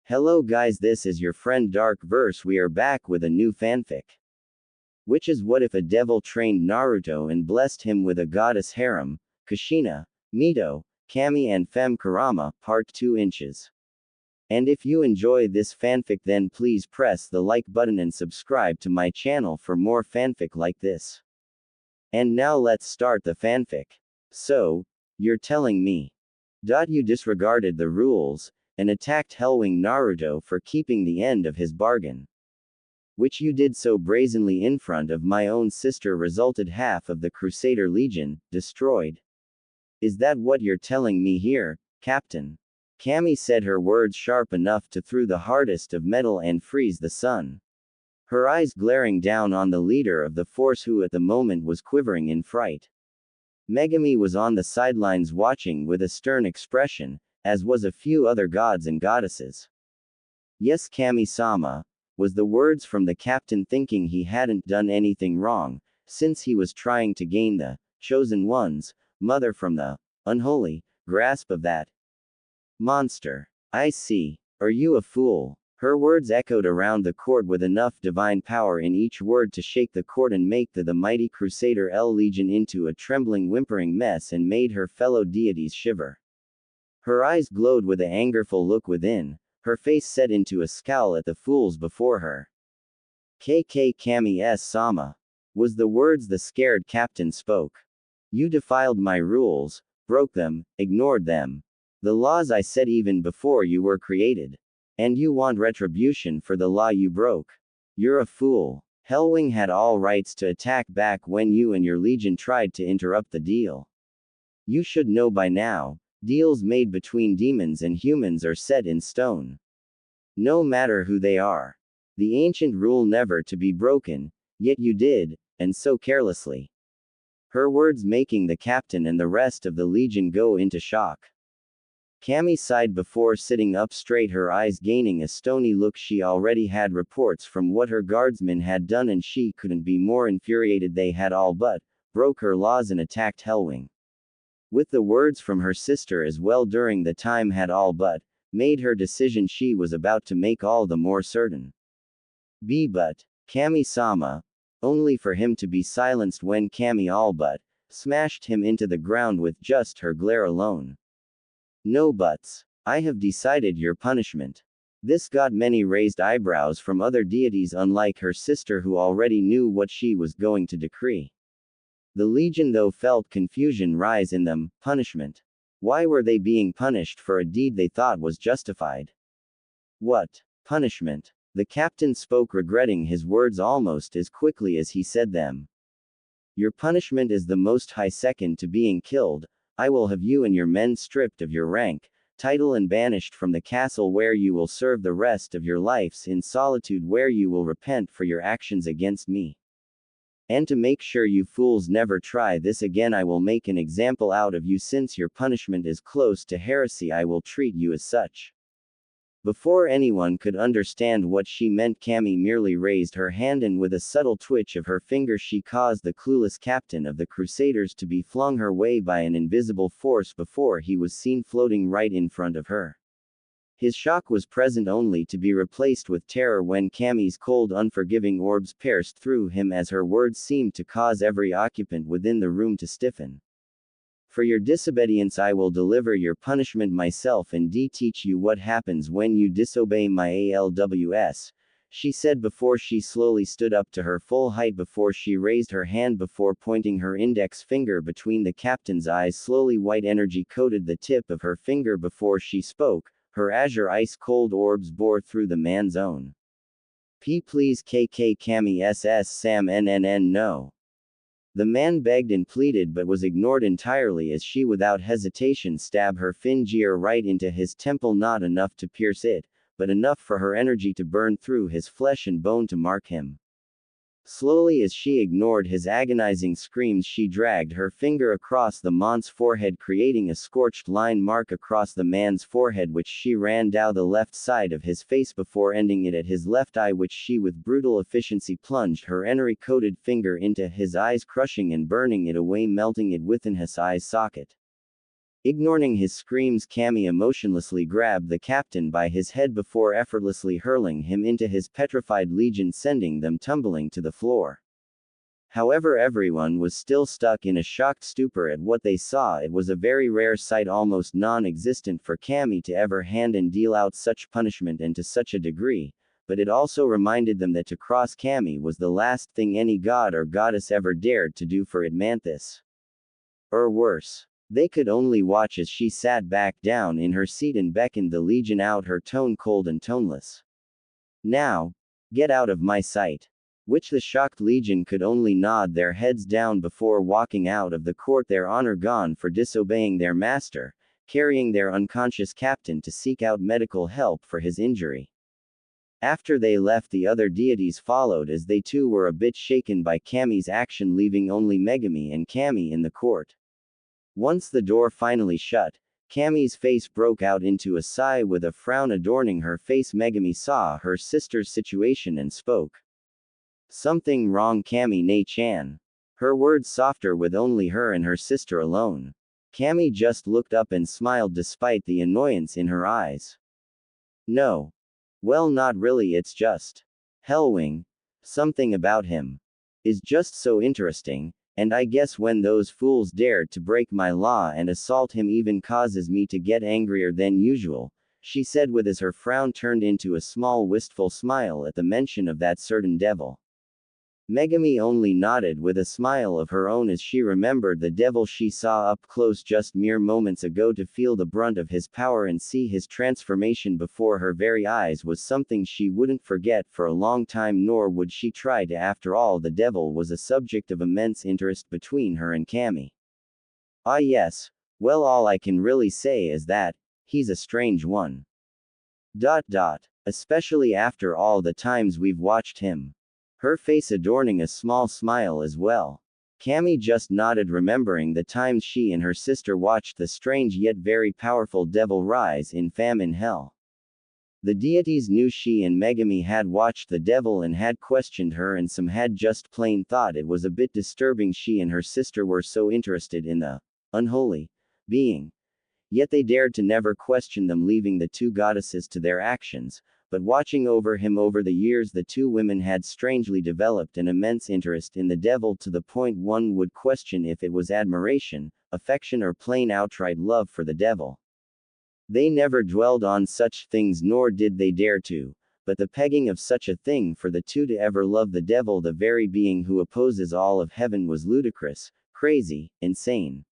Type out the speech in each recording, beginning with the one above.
Hello guys, this is your friend Dark Verse. We are back with a new fanfic. Which is what if a devil trained Naruto and blessed him with a goddess harem, Kushina, Mito, Kami and Fem Kurama, part 2 inches. And if you enjoy this fanfic then please press the like button and subscribe to my channel for more fanfic like this. And now let's start the fanfic. So, you're telling me. You disregarded the rules, and attacked Hellwing Naruto for keeping the end of his bargain. Which you did so brazenly in front of my own sister resulted half of the Crusader Legion, destroyed. Is that what you're telling me here, Captain? Kami said her words sharp enough to through the hardest of metal and freeze the sun. Her eyes glaring down on the leader of the force who at the moment was quivering in fright. Megami was on the sidelines watching with a stern expression, as was a few other gods and goddesses. Yes, Kami-sama, was the words from the captain, thinking he hadn't done anything wrong, since he was trying to gain the chosen one's mother from the unholy grasp of that monster. I see. Are you a fool? Her words echoed around the court with enough divine power in each word to shake the court and make the mighty Crusader L Legion into a trembling, whimpering mess and made her fellow deities shiver. Her eyes glowed with an angerful look within, her face set into a scowl at the fools before her. KK Kami-sama, was the words the scared captain spoke. You defiled my rules, broke them, ignored them. The laws I set even before you were created. And you want retribution for the law you broke. You're a fool. Hellwing had all rights to attack back when you and your legion tried to interrupt the deal. You should know by now. Deals made between demons and humans are set in stone. No matter who they are. The ancient rule never to be broken, yet you did, and so carelessly. Her words making the captain and the rest of the legion go into shock. Kami sighed before sitting up straight, her eyes gaining a stony look. She already had reports from what her guardsmen had done and she couldn't be more infuriated. They had all but broke her laws and attacked Hellwing. With the words from her sister as well during the time had all but made her decision she was about to make all the more certain. But Kami-sama, only for him to be silenced when Kami all but smashed him into the ground with just her glare alone. No buts. I have decided your punishment. This got many raised eyebrows from other deities, unlike her sister who already knew what she was going to decree. The legion though felt confusion rise in them. Punishment. Why were they being punished for a deed they thought was justified? What punishment? The captain spoke, regretting his words almost as quickly as he said them. Your punishment is the most high, second to being killed. I will have you and your men stripped of your rank, title and banished from the castle where you will serve the rest of your lives in solitude, where you will repent for your actions against me. And to make sure you fools never try this again, I will make an example out of you. Since your punishment is close to heresy, I will treat you as such. Before anyone could understand what she meant, Kami merely raised her hand and with a subtle twitch of her finger she caused the clueless captain of the Crusaders to be flung her way by an invisible force before he was seen floating right in front of her. His shock was present only to be replaced with terror when Kami's cold, unforgiving orbs pierced through him as her words seemed to cause every occupant within the room to stiffen. For your disobedience I will deliver your punishment myself and teach you what happens when you disobey my ALWS, she said before she slowly stood up to her full height before she raised her hand before pointing her index finger between the captain's eyes. Slowly white energy coated the tip of her finger before she spoke, her azure ice-cold orbs bore through the man's own. Please KK Kami SS Sam NNN no. The man begged and pleaded but was ignored entirely as she without hesitation stabbed her finger right into his temple, not enough to pierce it, but enough for her energy to burn through his flesh and bone to mark him. Slowly as she ignored his agonizing screams, she dragged her finger across the man's forehead, creating a scorched line mark across the man's forehead, which she ran down the left side of his face before ending it at his left eye, which she with brutal efficiency plunged her energy-coated finger into his eyes, crushing and burning it away, melting it within his eye socket. Ignoring his screams, Kami emotionlessly grabbed the captain by his head before effortlessly hurling him into his petrified legion, sending them tumbling to the floor. However, everyone was still stuck in a shocked stupor at what they saw. It was a very rare sight, almost non-existent, for Kami to ever hand and deal out such punishment and to such a degree, but it also reminded them that to cross Kami was the last thing any god or goddess ever dared to do, for it meant this. Or worse. They could only watch as she sat back down in her seat and beckoned the legion out, her tone cold and toneless. Now, get out of my sight. Which the shocked legion could only nod their heads down before walking out of the court, their honor gone for disobeying their master, carrying their unconscious captain to seek out medical help for his injury. After they left, the other deities followed, as they too were a bit shaken by Kami's action, leaving only Megami and Kami in the court. Once the door finally shut, Kami's face broke out into a sigh with a frown adorning her face. Megami saw her sister's situation and spoke. Something wrong, Kami ne-chan? Her words softer with only her and her sister alone. Kami just looked up and smiled despite the annoyance in her eyes. No. Well, not really, it's just. Hellwing. Something about him. Is just so interesting. And I guess when those fools dared to break my law and assault him even causes me to get angrier than usual, she said with as her frown turned into a small wistful smile at the mention of that certain devil. Megami only nodded with a smile of her own as she remembered the devil she saw up close just mere moments ago. To feel the brunt of his power and see his transformation before her very eyes was something she wouldn't forget for a long time, nor would she try to. After all, the devil was a subject of immense interest between her and Kami. Ah yes, well, all I can really say is that, he's a strange one. Especially after all the times we've watched him. Her face adorning a small smile as well. Kami just nodded, remembering the times she and her sister watched the strange yet very powerful devil rise in fame in hell. The deities knew she and Megami had watched the devil and had questioned her, and some had just plain thought it was a bit disturbing she and her sister were so interested in the unholy being. Yet they dared to never question them, leaving the two goddesses to their actions. But watching over him over the years, the two women had strangely developed an immense interest in the devil, to the point one would question if it was admiration, affection, or plain outright love for the devil. They never dwelled on such things, nor did they dare to, but the pegging of such a thing for the two to ever love the devil, the very being who opposes all of heaven, was ludicrous, crazy, insane.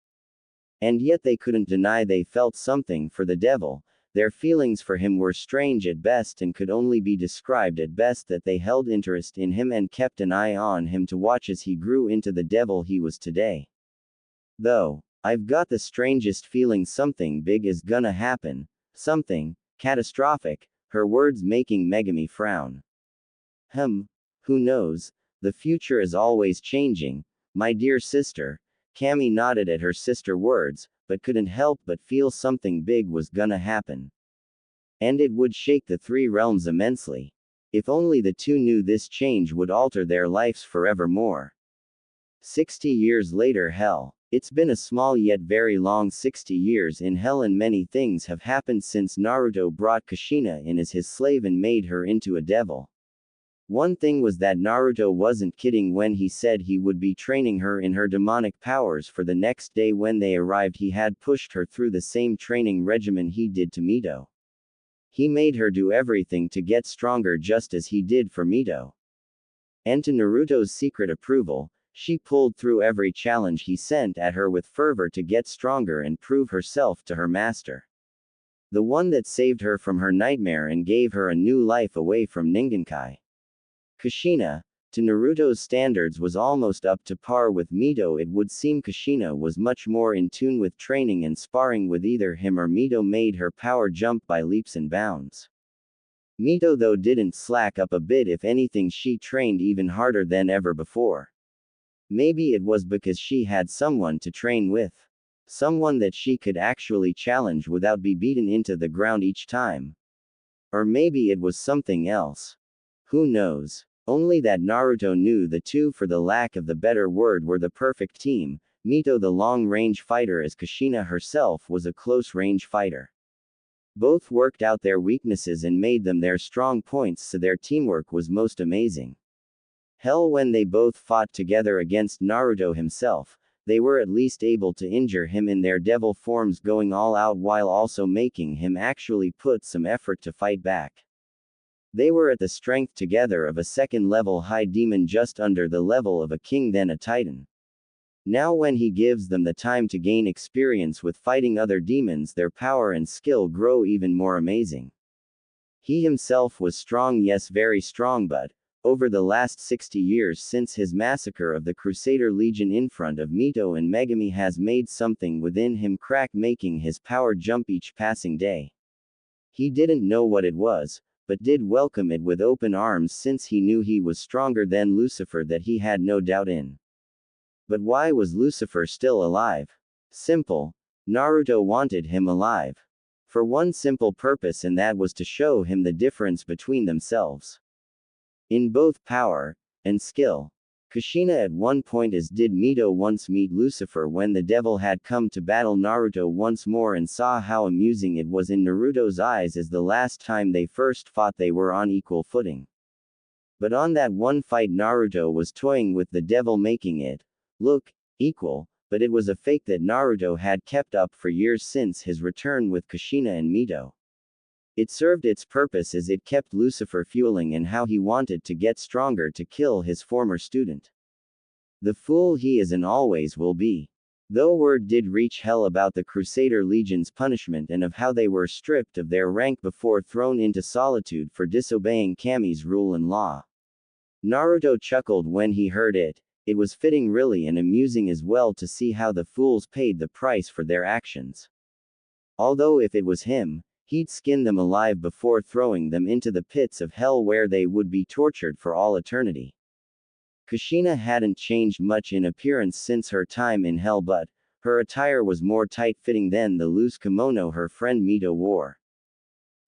And yet they couldn't deny they felt something for the devil. Their feelings for him were strange at best and could only be described at best that they held interest in him and kept an eye on him to watch as he grew into the devil he was today. Though, I've got the strangest feeling something big is gonna happen, something catastrophic, her words making Megami frown. Who knows? The future is always changing, my dear sister. Kami nodded at her sister's words, but couldn't help but feel something big was gonna happen. And it would shake the three realms immensely. If only the two knew this change would alter their lives forevermore. 60 years later, hell. It's been a small yet very long 60 years in hell, and many things have happened since Naruto brought Kushina in as his slave and made her into a devil. One thing was that Naruto wasn't kidding when he said he would be training her in her demonic powers, for the next day when they arrived he had pushed her through the same training regimen he did to Mito. He made her do everything to get stronger, just as he did for Mito. And to Naruto's secret approval, she pulled through every challenge he sent at her with fervor to get stronger and prove herself to her master. The one that saved her from her nightmare and gave her a new life away from Ningenkai. Kushina, to Naruto's standards, was almost up to par with Mito. It would seem Kushina was much more in tune with training and sparring with either him or Mito made her power jump by leaps and bounds. Mito, though, didn't slack up a bit. If anything, she trained even harder than ever before. Maybe it was because she had someone to train with. Someone that she could actually challenge without being beaten into the ground each time. Or maybe it was something else. Who knows? Only that Naruto knew the two, for the lack of the better word, were the perfect team. Mito the long-range fighter, as Kushina herself was a close-range fighter. Both worked out their weaknesses and made them their strong points, so their teamwork was most amazing. Hell, when they both fought together against Naruto himself, they were at least able to injure him in their devil forms, going all out while also making him actually put some effort to fight back. They were at the strength together of a second-level high demon, just under the level of a king, then a titan. Now when he gives them the time to gain experience with fighting other demons, their power and skill grow even more amazing. He himself was strong, yes, very strong, but over the last 60 years since his massacre of the Crusader Legion in front of Mito and Megami has made something within him crack, making his power jump each passing day. He didn't know what it was, but did welcome it with open arms, since he knew he was stronger than Lucifer, that he had no doubt in. But why was Lucifer still alive? Simple. Naruto wanted him alive. For one simple purpose, and that was to show him the difference between themselves. In both power and skill. Kushina at one point as did Mito once meet Lucifer when the devil had come to battle Naruto once more, and saw how amusing it was in Naruto's eyes, as the last time they first fought they were on equal footing. But on that one fight Naruto was toying with the devil, making it look equal, but it was a fake that Naruto had kept up for years since his return with Kushina and Mito. It served its purpose, as it kept Lucifer fueling and how he wanted to get stronger to kill his former student. The fool he is and always will be. Though word did reach Hell about the Crusader Legion's punishment and of how they were stripped of their rank before thrown into solitude for disobeying Kami's rule and law. Naruto chuckled when he heard it. It was fitting, really, and amusing as well, to see how the fools paid the price for their actions. Although if it was him, he'd skin them alive before throwing them into the pits of hell, where they would be tortured for all eternity. Kushina hadn't changed much in appearance since her time in hell, but her attire was more tight-fitting than the loose kimono her friend Mito wore.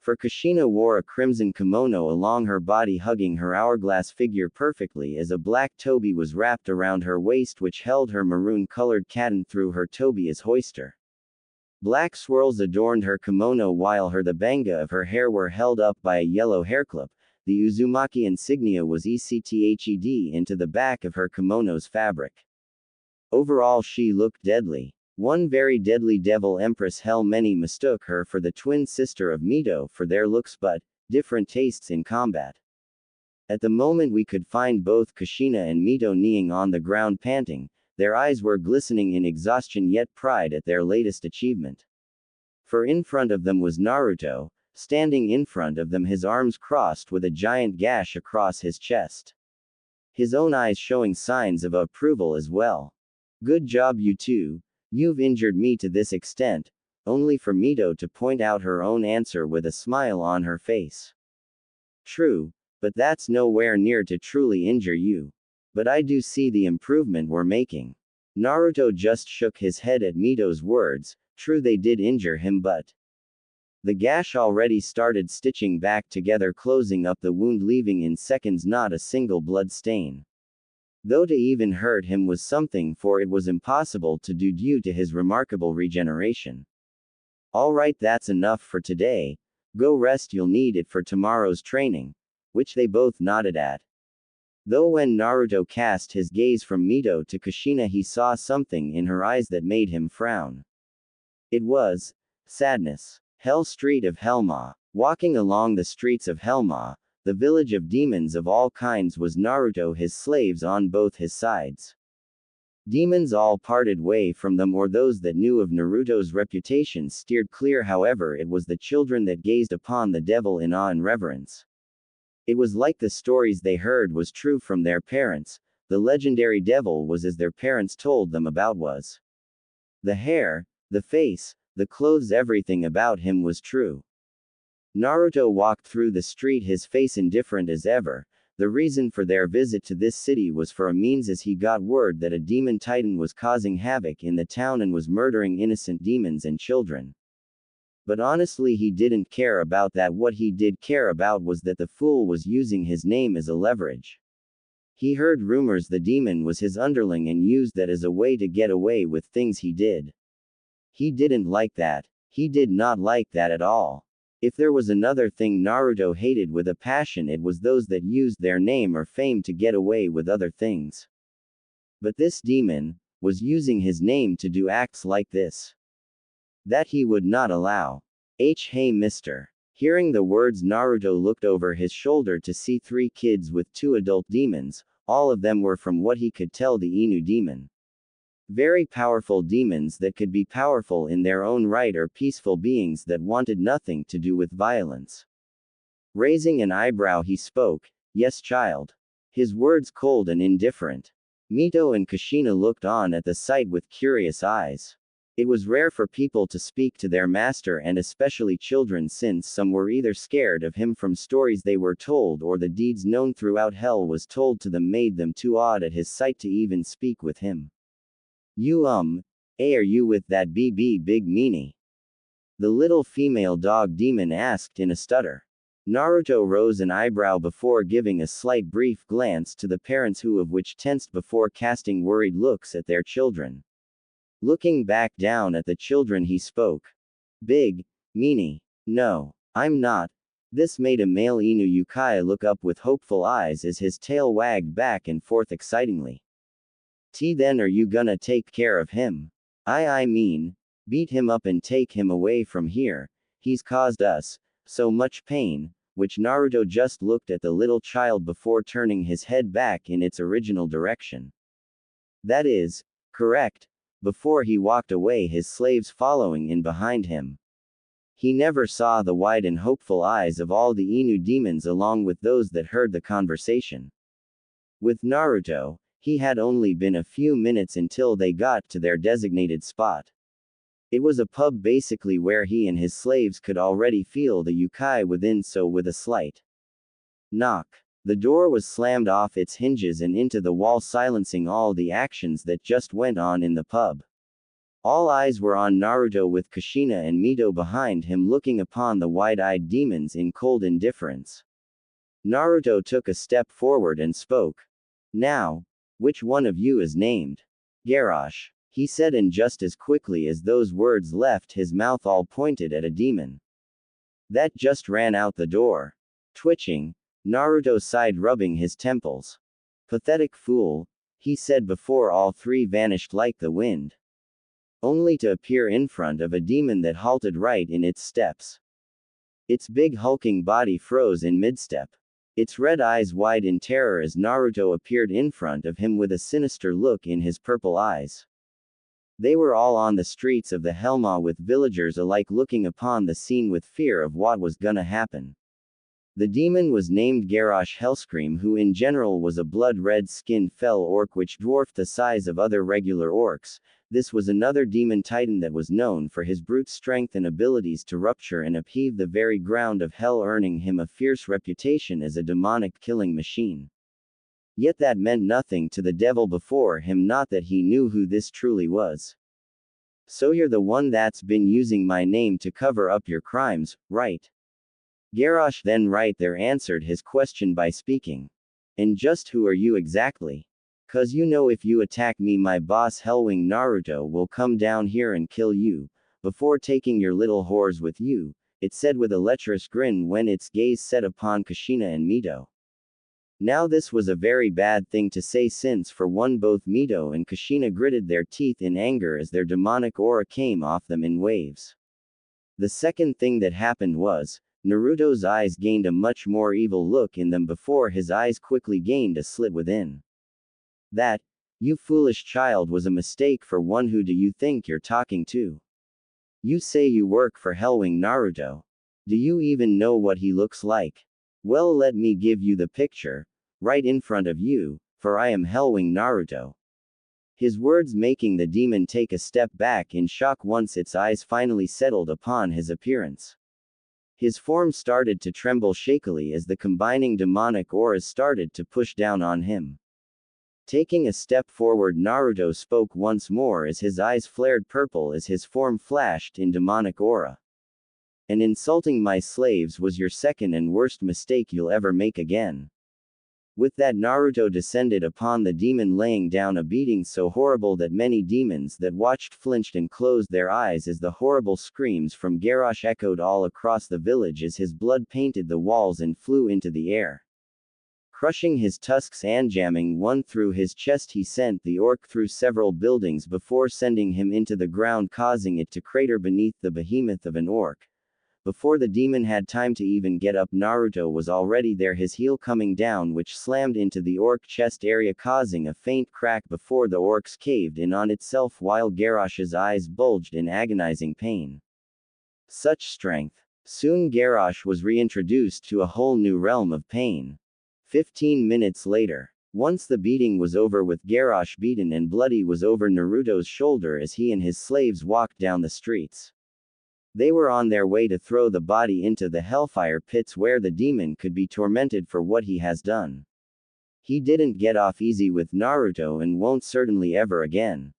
For Kushina wore a crimson kimono along her body, hugging her hourglass figure perfectly, as a black toby was wrapped around her waist, which held her maroon-colored katan through her toby as hoister. Black swirls adorned her kimono, while the banga of her hair were held up by a yellow hairclip. The Uzumaki insignia was etched into the back of her kimono's fabric. Overall she looked deadly. One very deadly devil empress. Hell, many mistook her for the twin sister of Mito for their looks, but different tastes in combat. At the moment we could find both Kushina and Mito kneeling on the ground, panting. Their eyes were glistening in exhaustion, yet pride at their latest achievement. For in front of them was Naruto, standing in front of them, his arms crossed with a giant gash across his chest. His own eyes showing signs of approval as well. Good job, you two. You've injured me to this extent, only for Mito to point out her own answer with a smile on her face. True, but that's nowhere near to truly injure you. But I do see the improvement we're making. Naruto just shook his head at Mito's words. True, they did injure him, but the gash already started stitching back together, closing up the wound, leaving in seconds not a single blood stain. Though to even hurt him was something, for it was impossible to do due to his remarkable regeneration. Alright, that's enough for today. Go rest, you'll need it for tomorrow's training. Which they both nodded at. Though when Naruto cast his gaze from Mito to Kushina, he saw something in her eyes that made him frown. It was sadness. Hell Street of Helma. Walking along the streets of Helma, the village of demons of all kinds, was Naruto, his slaves on both his sides. Demons all parted way from them, or those that knew of Naruto's reputation steered clear. However, it was the children that gazed upon the devil in awe and reverence. It was like the stories they heard was true from their parents. The legendary devil was as their parents told them about was. The hair, the face, the clothes, everything about him was true. Naruto walked through the street, his face indifferent as ever. The reason for their visit to this city was for a means, as he got word that a demon titan was causing havoc in the town and was murdering innocent demons and children. But honestly, he didn't care about that. What he did care about was that the fool was using his name as a leverage. He heard rumors the demon was his underling and used that as a way to get away with things he did. He didn't like that. He did not like that at all. If there was another thing Naruto hated with a passion, it was those that used their name or fame to get away with other things. But this demon was using his name to do acts like this. That he would not allow. Hey mister. Hearing the words, Naruto looked over his shoulder to see 3 kids with 2 adult demons. All of them were, from what he could tell, the Inu demon. Very powerful demons that could be powerful in their own right, or peaceful beings that wanted nothing to do with violence. Raising an eyebrow, he spoke, "Yes, child." His words cold and indifferent. Mito and Kushina looked on at the sight with curious eyes. It was rare for people to speak to their master, and especially children, since some were either scared of him from stories they were told, or the deeds known throughout hell was told to them made them too awed at his sight to even speak with him. "You are you with that big meanie?" the little female dog demon asked in a stutter. Naruto rose an eyebrow before giving a slight brief glance to the parents, who of which tensed before casting worried looks at their children. Looking back down at the children, he spoke. "Big meanie? No, I'm not." This made a male Inu Uchiha look up with hopeful eyes as his tail wagged back and forth excitingly. Then are you gonna take care of him? I mean, beat him up and take him away from here. He's caused us so much pain. Which Naruto just looked at the little child before turning his head back in its original direction. That is correct. Before he walked away, his slaves following in behind him. He never saw the wide and hopeful eyes of all the Inu demons along with those that heard the conversation. With Naruto, he had only been a few minutes until they got to their designated spot. It was a pub basically, where he and his slaves could already feel the Uchiha within, so with a slight knock, the door was slammed off its hinges and into the wall, silencing all the actions that just went on in the pub. All eyes were on Naruto, with Kushina and Mito behind him looking upon the wide-eyed demons in cold indifference. Naruto took a step forward and spoke. "Now, which one of you is named Garrosh?" he said, and just as quickly as those words left his mouth, all pointed at a demon that just ran out the door. Twitching, Naruto sighed, rubbing his temples. "Pathetic fool," he said before all 3 vanished like the wind, only to appear in front of a demon that halted right in its steps. Its big hulking body froze in midstep, its red eyes wide in terror as Naruto appeared in front of him with a sinister look in his purple eyes. They were all on the streets of the Helma, with villagers alike looking upon the scene with fear of what was gonna happen. The demon was named Garrosh Hellscream, who in general was a blood-red-skinned fell orc which dwarfed the size of other regular orcs. This was another demon titan that was known for his brute strength and abilities to rupture and upheave the very ground of hell, earning him a fierce reputation as a demonic killing machine. Yet that meant nothing to the devil before him, not that he knew who this truly was. "So you're the one that's been using my name to cover up your crimes, right?" Garrosh then right there answered his question by speaking. "And just who are you exactly? 'Cause you know if you attack me, my boss Hellwing Naruto will come down here and kill you, before taking your little whores with you," it said with a lecherous grin when its gaze set upon Kushina and Mito. Now this was a very bad thing to say, since for one both Mito and Kushina gritted their teeth in anger as their demonic aura came off them in waves. The second thing that happened was, Naruto's eyes gained a much more evil look in them before his eyes quickly gained a slit within. "That, you foolish child, was a mistake. For one, who do you think you're talking to? You say you work for Hellwing Naruto. Do you even know what he looks like? Well, let me give you the picture, right in front of you, for I am Hellwing Naruto." His words making the demon take a step back in shock once its eyes finally settled upon his appearance. His form started to tremble shakily as the combining demonic auras started to push down on him. Taking a step forward, Naruto spoke once more as his eyes flared purple as his form flashed in demonic aura. "And insulting my slaves was your second and worst mistake you'll ever make again. With that, Naruto descended upon the demon, laying down a beating so horrible that many demons that watched flinched and closed their eyes as the horrible screams from Garrosh echoed all across the village as his blood painted the walls and flew into the air. Crushing his tusks and jamming one through his chest, he sent the orc through several buildings before sending him into the ground, causing it to crater beneath the behemoth of an orc. Before the demon had time to even get up, Naruto was already there, his heel coming down, which slammed into the orc chest area, causing a faint crack before the orcs caved in on itself, while Garrosh's eyes bulged in agonizing pain. Such strength! Soon Garrosh was reintroduced to a whole new realm of pain. 15 minutes later, once the beating was over, with Garrosh beaten and bloody, was over Naruto's shoulder as he and his slaves walked down the streets. They were on their way to throw the body into the hellfire pits where the demon could be tormented for what he has done. He didn't get off easy with Naruto and won't certainly ever again.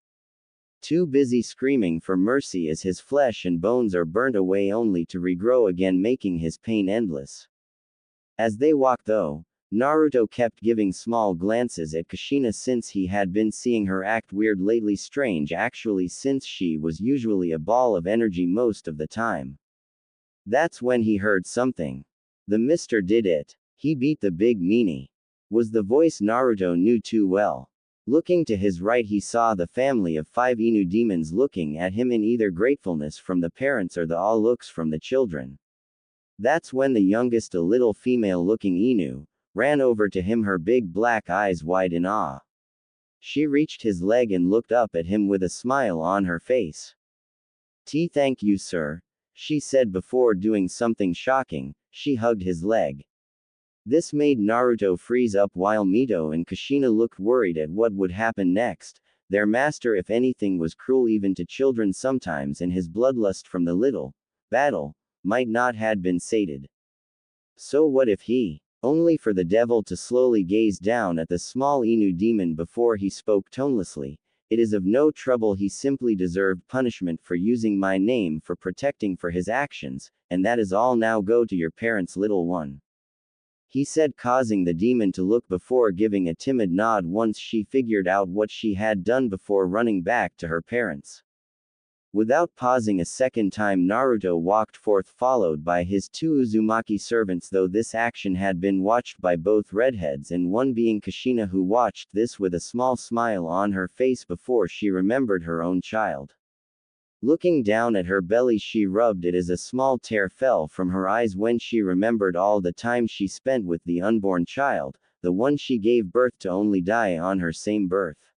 Too busy screaming for mercy as his flesh and bones are burnt away only to regrow again, making his pain endless. As they walked, though, Naruto kept giving small glances at Kushina since he had been seeing her act weird lately, strange actually, since she was usually a ball of energy most of the time. That's when he heard something. The mister did it. He beat the big meanie. Was the voice Naruto knew too well. Looking to his right, he saw the family of 5 Inu demons looking at him in either gratefulness from the parents or the awe looks from the children. That's when the youngest, a little female-looking Inu, ran over to him, her big black eyes wide in awe. She reached his leg and looked up at him with a smile on her face. Thank you, sir," she said before doing something shocking. She hugged his leg. This made Naruto freeze up, while Mito and Kushina looked worried at what would happen next. Their master, if anything, was cruel even to children sometimes, and his bloodlust from the little battle might not had been sated. So what if he? Only for the devil to slowly gaze down at the small Inu demon before he spoke tonelessly. It is of no trouble, he simply deserved punishment for using my name for protecting for his actions, and that is all. Now go to your parents, little one, he said, causing the demon to look before giving a timid nod once she figured out what she had done before running back to her parents. Without pausing a second time, Naruto walked forth, followed by his 2 Uzumaki servants, though this action had been watched by both redheads, and one being Kushina, who watched this with a small smile on her face before she remembered her own child. Looking down at her belly, she rubbed it as a small tear fell from her eyes when she remembered all the time she spent with the unborn child, the one she gave birth to only die on her same birth.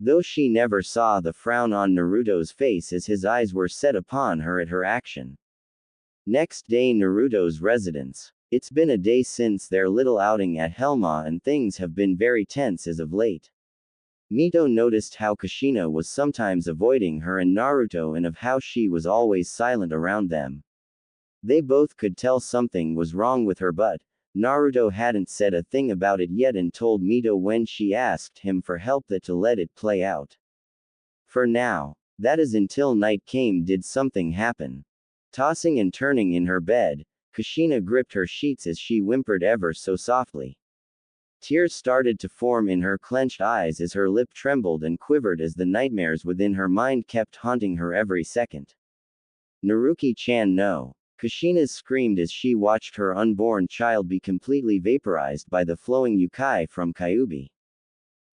Though she never saw the frown on Naruto's face as his eyes were set upon her at her action. Next day, Naruto's residence. It's been a day since their little outing at Helma, and things have been very tense as of late. Mito noticed how Kushina was sometimes avoiding her and Naruto, and of how she was always silent around them. They both could tell something was wrong with her, but Naruto hadn't said a thing about it yet and told Mito when she asked him for help that to let it play out. For now. That is until night came. Did something happen? Tossing and turning in her bed, Kushina gripped her sheets as she whimpered ever so softly. Tears started to form in her clenched eyes as her lip trembled and quivered as the nightmares within her mind kept haunting her every second. Naruki-chan, no. Kushina screamed as she watched her unborn child be completely vaporized by the flowing yukai from Kyuubi.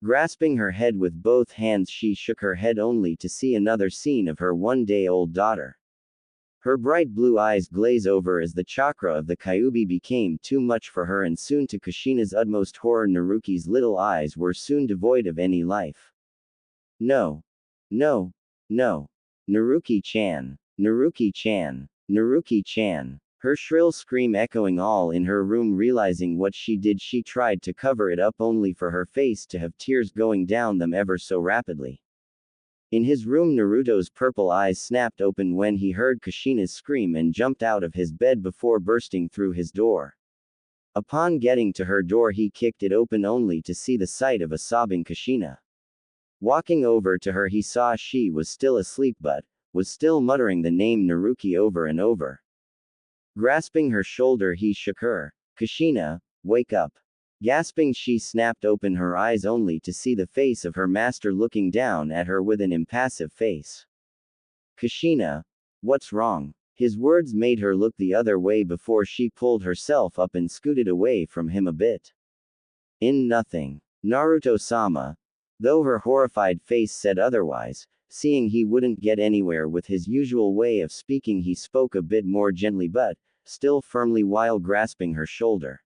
Grasping her head with both hands, she shook her head only to see another scene of her one-day-old daughter. Her bright blue eyes glaze over as the chakra of the Kyuubi became too much for her, and soon, to Kushina's utmost horror, Naruki's little eyes were soon devoid of any life. No. No. No. Naruki-chan. Naruki-chan. Naruki-chan. Her shrill scream echoing all in her room. Realizing what she did, she tried to cover it up only for her face to have tears going down them ever so rapidly. In his room, Naruto's purple eyes snapped open when he heard Kushina's scream and jumped out of his bed before bursting through his door. Upon getting to her door, he kicked it open only to see the sight of a sobbing Kushina. Walking over to her, he saw she was still asleep but was still muttering the name Naruki over and over. Grasping her shoulder, he shook her. Kushina, wake up. Gasping, she snapped open her eyes only to see the face of her master looking down at her with an impassive face. Kushina, what's wrong? His words made her look the other way before she pulled herself up and scooted away from him a bit. In nothing. Naruto-sama. Though her horrified face said otherwise, seeing he wouldn't get anywhere with his usual way of speaking, he spoke a bit more gently but, still firmly, while grasping her shoulder.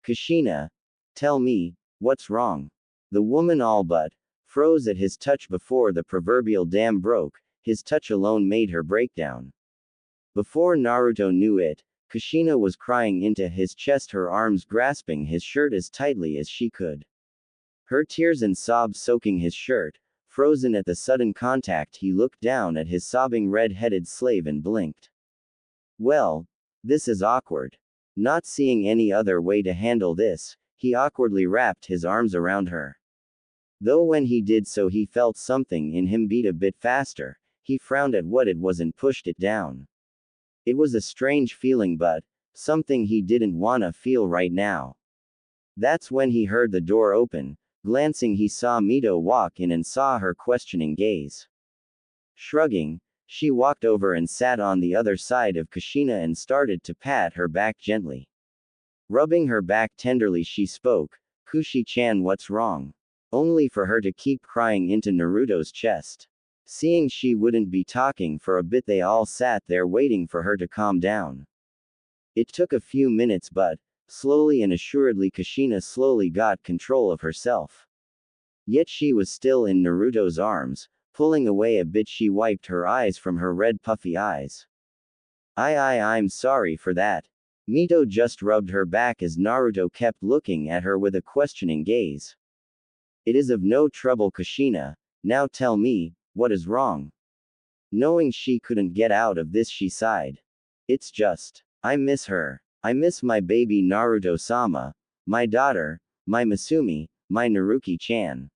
Kushina, tell me, what's wrong? The woman all but froze at his touch before the proverbial dam broke. His touch alone made her break down. Before Naruto knew it, Kushina was crying into his chest, her arms grasping his shirt as tightly as she could. Her tears and sobs soaking his shirt. Frozen at the sudden contact, he looked down at his sobbing red-headed slave and blinked. Well, this is awkward. Not seeing any other way to handle this, he awkwardly wrapped his arms around her. Though when he did so he felt something in him beat a bit faster, he frowned at what it was and pushed it down. It was a strange feeling, but something he didn't wanna feel right now. That's when he heard the door open. Glancing, he saw Mito walk in and saw her questioning gaze. Shrugging, she walked over and sat on the other side of Kushina and started to pat her back gently. Rubbing her back tenderly, she spoke, "Kushi-chan, what's wrong?" Only for her to keep crying into Naruto's chest. Seeing she wouldn't be talking for a bit, they all sat there waiting for her to calm down. It took a few minutes, but slowly and assuredly Kushina slowly got control of herself. Yet she was still in Naruto's arms. Pulling away a bit, she wiped her eyes from her red puffy eyes. I'm sorry for that. Mito just rubbed her back as Naruto kept looking at her with a questioning gaze. It is of no trouble, Kushina. Now tell me, what is wrong? Knowing she couldn't get out of this, she sighed. It's just, I miss her. I miss my baby Naruto-sama, my daughter, my Masumi, my Naruki-chan.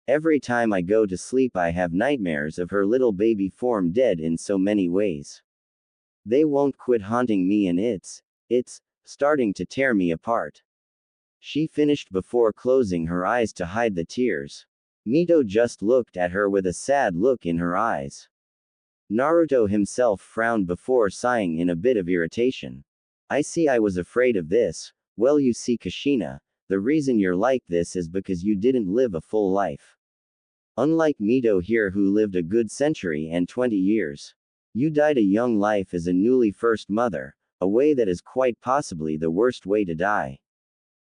Every time I go to sleep I have nightmares of her little baby form dead in so many ways. They won't quit haunting me and it's starting to tear me apart. She finished before closing her eyes to hide the tears. Mito just looked at her with a sad look in her eyes. Naruto himself frowned before sighing in a bit of irritation. I see, I was afraid of this. Well, you see, Kushina, the reason you're like this is because you didn't live a full life. Unlike Mito here, who lived a good century and 20 years. You died a young life as a newly first mother, a way that is quite possibly the worst way to die.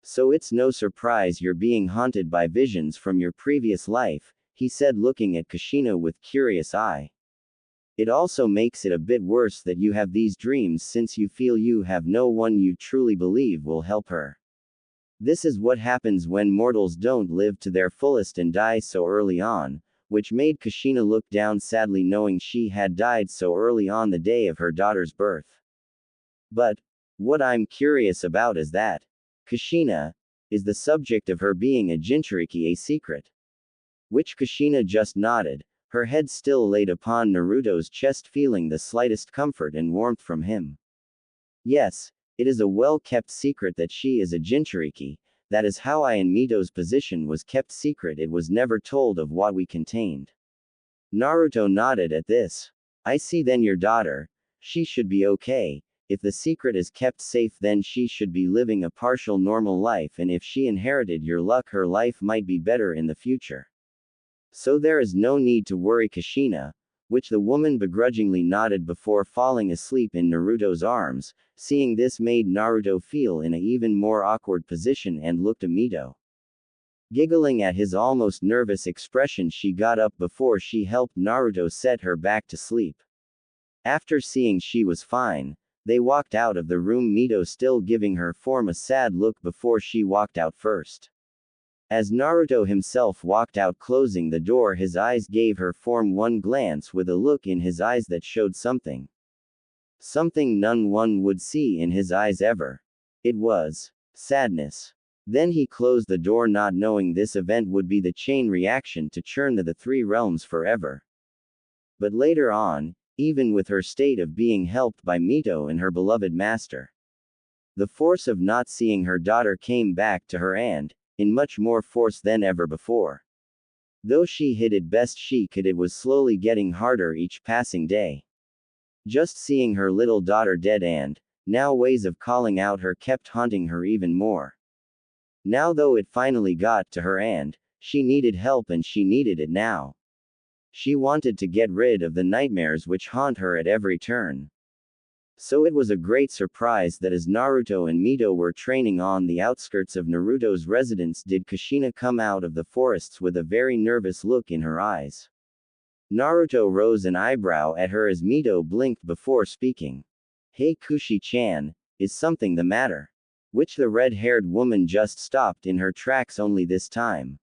So it's no surprise you're being haunted by visions from your previous life, he said, looking at Kushina with curious eye. It also makes it a bit worse that you have these dreams, since you feel you have no one you truly believe will help her. This is what happens when mortals don't live to their fullest and die so early on, which made Kushina look down sadly, knowing she had died so early on the day of her daughter's birth. But what I'm curious about is that Kushina is the subject of her being a Jinchuriki a secret? Which Kushina just nodded, her head still laid upon Naruto's chest, feeling the slightest comfort and warmth from him. Yes, it is a well-kept secret that she is a Jinchuriki. That is how I and Mito's position was kept secret. It was never told of what we contained. Naruto nodded at this. I see, then your daughter, she should be okay. If the secret is kept safe, then she should be living a partial normal life, and if she inherited your luck, her life might be better in the future. So there is no need to worry, Kushina, which the woman begrudgingly nodded before falling asleep in Naruto's arms. Seeing this made Naruto feel in an even more awkward position and looked at Mito. Giggling at his almost nervous expression, she got up before she helped Naruto set her back to sleep. After seeing she was fine, they walked out of the room, Mito still giving her form a sad look before she walked out first. As Naruto himself walked out, closing the door, his eyes gave her form one glance with a look in his eyes that showed something. Something none one would see in his eyes ever. It was sadness. Then he closed the door, not knowing this event would be the chain reaction to churn the three realms forever. But later on, even with her state of being helped by Mito and her beloved master, The force of not seeing her daughter came back to her and, in much more force than ever before. Though she hid it best she could, it was slowly getting harder each passing day. Just seeing her little daughter dead and, now ways of calling out her kept haunting her even more. Now though it finally got to her and, she needed help and she needed it now. She wanted to get rid of the nightmares which haunt her at every turn. So it was a great surprise that as Naruto and Mito were training on the outskirts of Naruto's residence did Kushina come out of the forests with a very nervous look in her eyes. Naruto rose an eyebrow at her as Mito blinked before speaking. "Hey Kushi-chan, is something the matter?" Which the red-haired woman just stopped in her tracks only this time.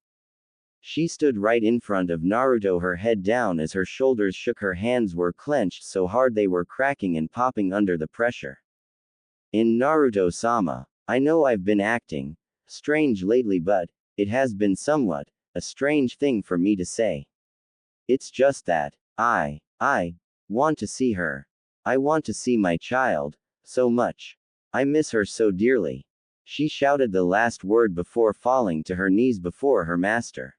She stood right in front of Naruto, her head down as her shoulders shook, her hands were clenched so hard they were cracking and popping under the pressure. "In Naruto-sama, I know I've been acting strange lately, but it has been somewhat a strange thing for me to say. It's just that I want to see her. I want to see my child so much. I miss her so dearly." She shouted the last word before falling to her knees before her master.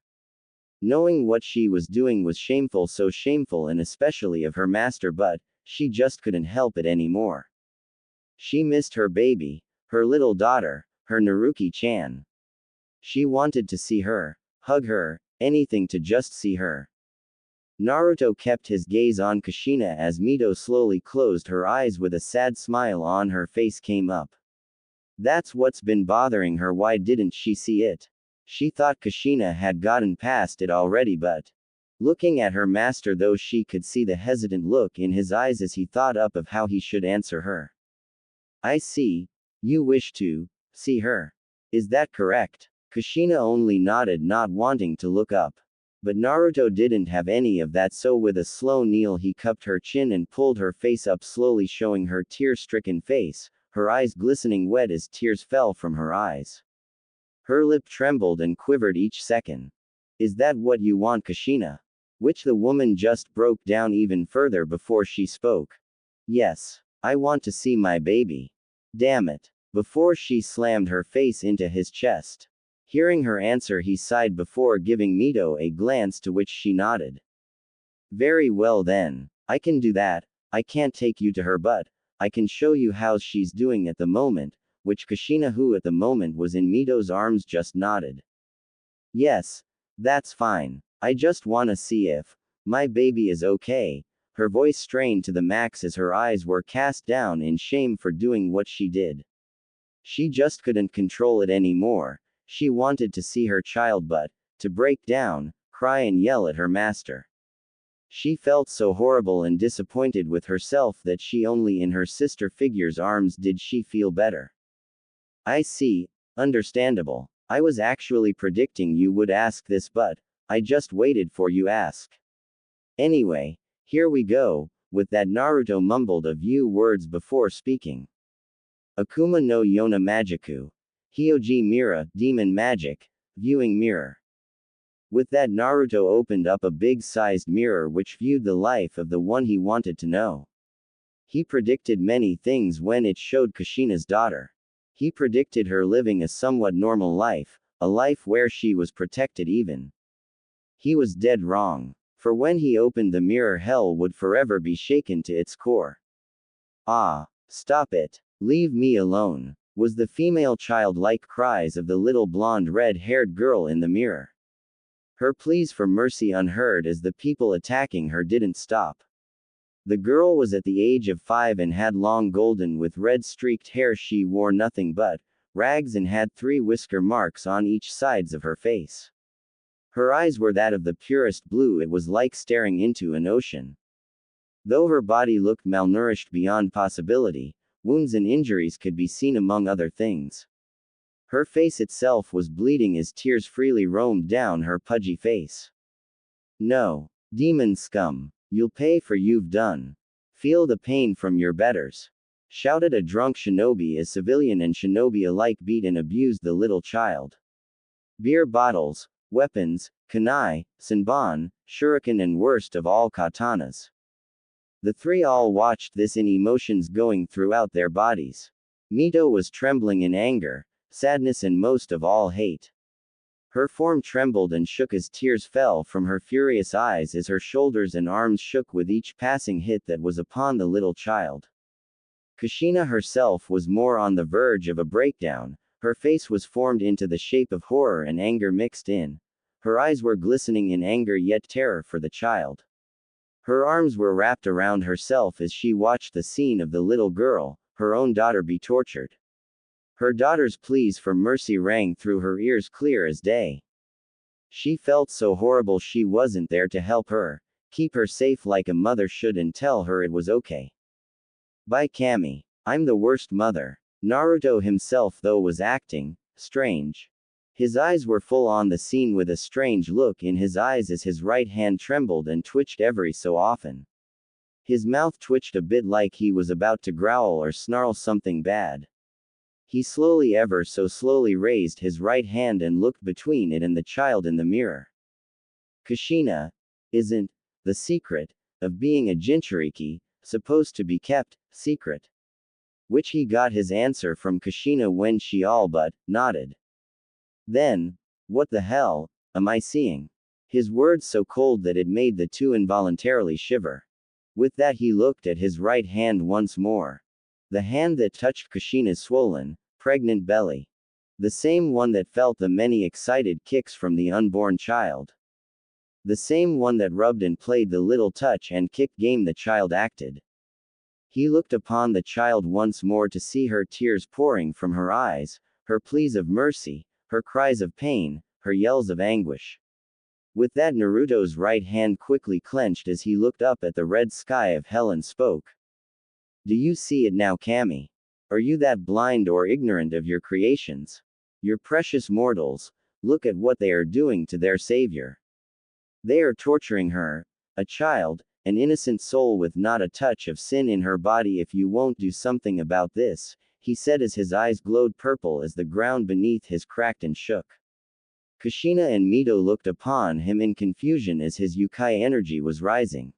Knowing what she was doing was shameful, so shameful, and especially of her master, but she just couldn't help it anymore. She missed her baby, her little daughter, her Naruki-chan. She wanted to see her, hug her, anything to just see her. Naruto kept his gaze on Kushina as Mito slowly closed her eyes with a sad smile on her face came up. That's what's been bothering her. Why didn't she see it? She thought Kushina had gotten past it already, but looking at her master, though, she could see the hesitant look in his eyes as he thought up of how he should answer her. "I see. You wish to see her. Is that correct?" Kushina only nodded, not wanting to look up. But Naruto didn't have any of that, so with a slow kneel he cupped her chin and pulled her face up slowly, showing her tear-stricken face, her eyes glistening wet as tears fell from her eyes. Her lip trembled and quivered each second. "Is that what you want, Kushina?" Which the woman just broke down even further before she spoke. "Yes. I want to see my baby. Damn it." Before she slammed her face into his chest. Hearing her answer, he sighed before giving Mito a glance, to which she nodded. "Very well then. I can do that. I can't take you to her, but I can show you how she's doing at the moment," which Kushina, who at the moment was in Mito's arms, just nodded. "Yes. That's fine. I just wanna see if my baby is okay." Her voice strained to the max as her eyes were cast down in shame for doing what she did. She just couldn't control it anymore. She wanted to see her child, but to break down, cry and yell at her master. She felt so horrible and disappointed with herself that she only in her sister figure's arms did she feel better. "I see. Understandable. I was actually predicting you would ask this, but I just waited for you ask. Anyway, here we go." With that, Naruto mumbled a few words before speaking. "Akuma no Yona Magiku. Hyoji Mira, Demon Magic, Viewing Mirror." With that, Naruto opened up a big-sized mirror which viewed the life of the one he wanted to know. He predicted many things when it showed Kushina's daughter. He predicted her living a somewhat normal life, a life where she was protected even. He was dead wrong. For when he opened the mirror, hell would forever be shaken to its core. "Ah, stop it. Leave me alone," was the female childlike cries of the little blonde red-haired girl in the mirror. Her pleas for mercy unheard as the people attacking her didn't stop. The girl was at the age of 5 and had long golden with red streaked hair. She wore nothing but rags and had 3 whisker marks on each sides of her face. Her eyes were that of the purest blue. It was like staring into an ocean. Though her body looked malnourished beyond possibility, wounds and injuries could be seen among other things. Her face itself was bleeding as tears freely roamed down her pudgy face. "No. Demon scum. You'll pay for you've done. Feel the pain from your betters," shouted a drunk shinobi as civilian and shinobi alike beat and abused the little child. Beer bottles, weapons, kunai, senbon, shuriken and worst of all, katanas. The 3 all watched this in emotions going throughout their bodies. Mito was trembling in anger, sadness and most of all hate. Her form trembled and shook as tears fell from her furious eyes as her shoulders and arms shook with each passing hit that was upon the little child. Kushina herself was more on the verge of a breakdown. Her face was formed into the shape of horror and anger mixed in. Her eyes were glistening in anger yet terror for the child. Her arms were wrapped around herself as she watched the scene of the little girl, her own daughter, be tortured. Her daughter's pleas for mercy rang through her ears clear as day. She felt so horrible she wasn't there to help her, keep her safe like a mother should and tell her it was okay. By Kami. I'm the worst mother. Naruto himself though was acting strange. His eyes were full on the scene with a strange look in his eyes as his right hand trembled and twitched every so often. His mouth twitched a bit like he was about to growl or snarl something bad. He slowly, ever so slowly, raised his right hand and looked between it and the child in the mirror. Kushina, isn't the secret of being a Jinchuriki supposed to be kept secret? Which he got his answer from Kushina when she all but nodded. Then, what the hell am I seeing? His words so cold that it made the two involuntarily shiver. With that he looked at his right hand once more. The hand that touched Kushina's swollen, pregnant belly. The same one that felt the many excited kicks from the unborn child. The same one that rubbed and played the little touch and kick game the child acted. He looked upon the child once more to see her tears pouring from her eyes, her pleas of mercy, her cries of pain, her yells of anguish. With that Naruto's right hand quickly clenched as he looked up at the red sky of hell and spoke. Do you see it now, Kami? Are you that blind or ignorant of your creations? Your precious mortals, look at what they are doing to their savior. They are torturing her, a child, an innocent soul with not a touch of sin in her body. If you won't do something about this, he said as his eyes glowed purple as the ground beneath his cracked and shook. Kushina and Mito looked upon him in confusion as his Yukai energy was rising.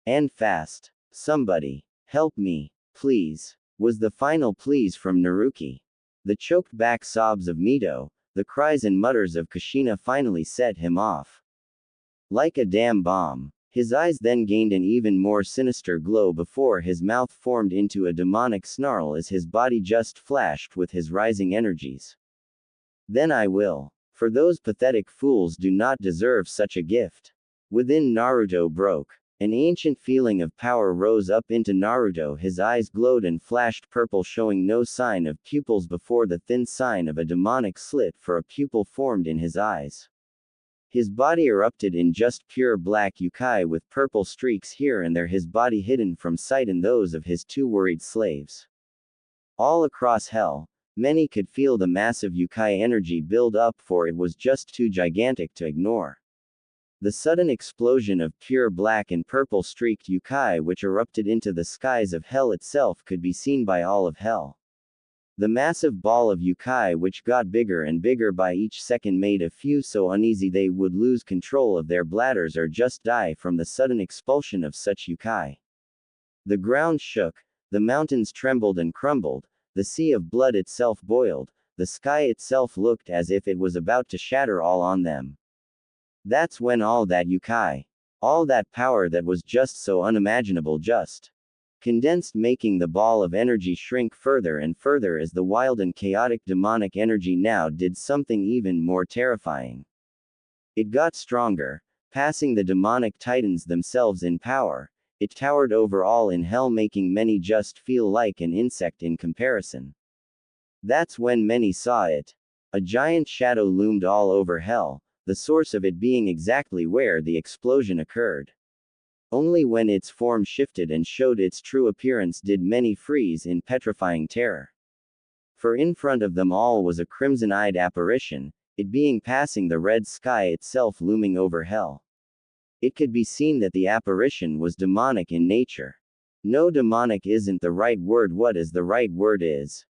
And fast. Somebody, help me, please, was the final pleas from Naruki. The choked back sobs of Mito, the cries and mutters of Kushina finally set him off. Like a damn bomb. His eyes then gained an even more sinister glow before his mouth formed into a demonic snarl as his body just flashed with his rising energies. Then I will. For those pathetic fools do not deserve such a gift. Within Naruto broke. An ancient feeling of power rose up into Naruto. His eyes glowed and flashed purple, showing no sign of pupils before the thin sign of a demonic slit for a pupil formed in his eyes. His body erupted in just pure black Yukai with purple streaks here and there, his body hidden from sight and those of his two worried slaves. All across hell, many could feel the massive Yukai energy build up, for it was just too gigantic to ignore. The sudden explosion of pure black and purple streaked Yukai which erupted into the skies of hell itself could be seen by all of hell. The massive ball of Yukai which got bigger and bigger by each second made a few so uneasy they would lose control of their bladders or just die from the sudden expulsion of such Yukai. The ground shook, the mountains trembled and crumbled, the sea of blood itself boiled, the sky itself looked as if it was about to shatter all on them. That's when all that Yukai, all that power that was just so unimaginable just condensed, making the ball of energy shrink further and further as the wild and chaotic demonic energy now did something even more terrifying. It got stronger, passing the demonic titans themselves in power. It towered over all in hell, making many just feel like an insect in comparison. That's when many saw it. A giant shadow loomed all over hell, the source of it being exactly where the explosion occurred. Only when its form shifted and showed its true appearance did many freeze in petrifying terror. For in front of them all was a crimson-eyed apparition, it being passing the red sky itself looming over hell. It could be seen that the apparition was demonic in nature. No, demonic isn't the right word. What is the right word is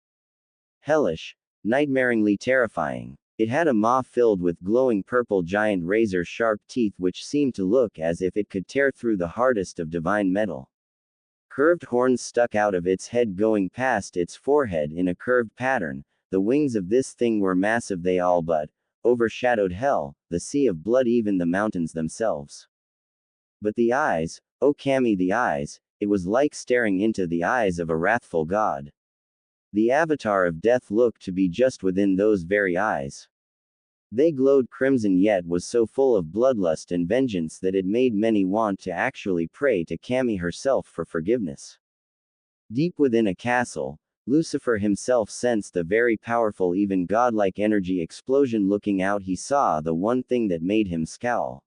hellish, nightmaringly terrifying. It had a maw filled with glowing purple giant razor-sharp teeth which seemed to look as if it could tear through the hardest of divine metal. Curved horns stuck out of its head going past its forehead in a curved pattern. The wings of this thing were massive, they all but overshadowed hell, the sea of blood, even the mountains themselves. But the eyes, oh Kami, the eyes, it was like staring into the eyes of a wrathful god. The avatar of death looked to be just within those very eyes. They glowed crimson, yet was so full of bloodlust and vengeance that it made many want to actually pray to Kami herself for forgiveness. Deep within a castle, Lucifer himself sensed the very powerful, even godlike energy explosion. Looking out, he saw the one thing that made him scowl.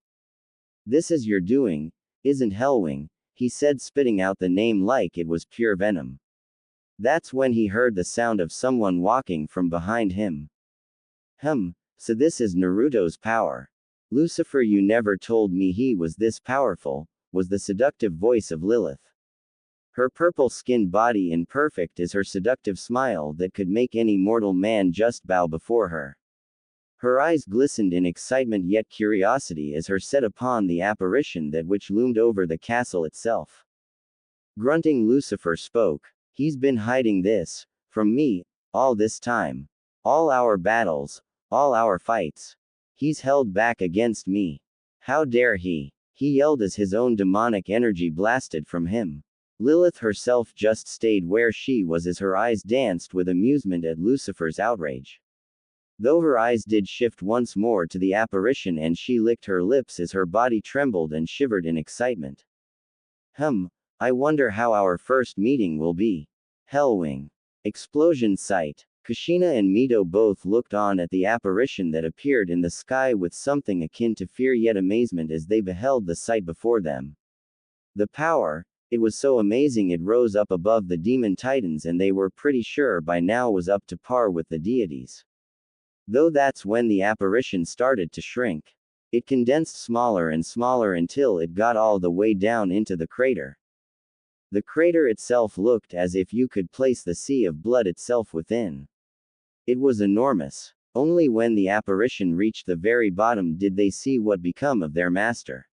"This is your doing, isn't Hellwing?" he said, spitting out the name like it was pure venom. That's when he heard the sound of someone walking from behind him. So this is Naruto's power. Lucifer, you never told me he was this powerful, was the seductive voice of Lilith. Her purple-skinned body imperfect is her seductive smile that could make any mortal man just bow before her. Her eyes glistened in excitement yet curiosity as her set upon the apparition that which loomed over the castle itself. Grunting, Lucifer spoke. "He's been hiding this from me all this time. All our battles, all our fights. He's held back against me. How dare he?" he yelled as his own demonic energy blasted from him. Lilith herself just stayed where she was as her eyes danced with amusement at Lucifer's outrage. Though her eyes did shift once more to the apparition and she licked her lips as her body trembled and shivered in excitement. I wonder how our first meeting will be. Hellwing. Explosion site. Kushina and Mito both looked on at the apparition that appeared in the sky with something akin to fear yet amazement as they beheld the sight before them. The power, it was so amazing it rose up above the demon titans, and they were pretty sure by now was up to par with the deities. Though that's when the apparition started to shrink. It condensed smaller and smaller until it got all the way down into the crater. The crater itself looked as if you could place the sea of blood itself within. It was enormous. Only when the apparition reached the very bottom did they see what become of their master.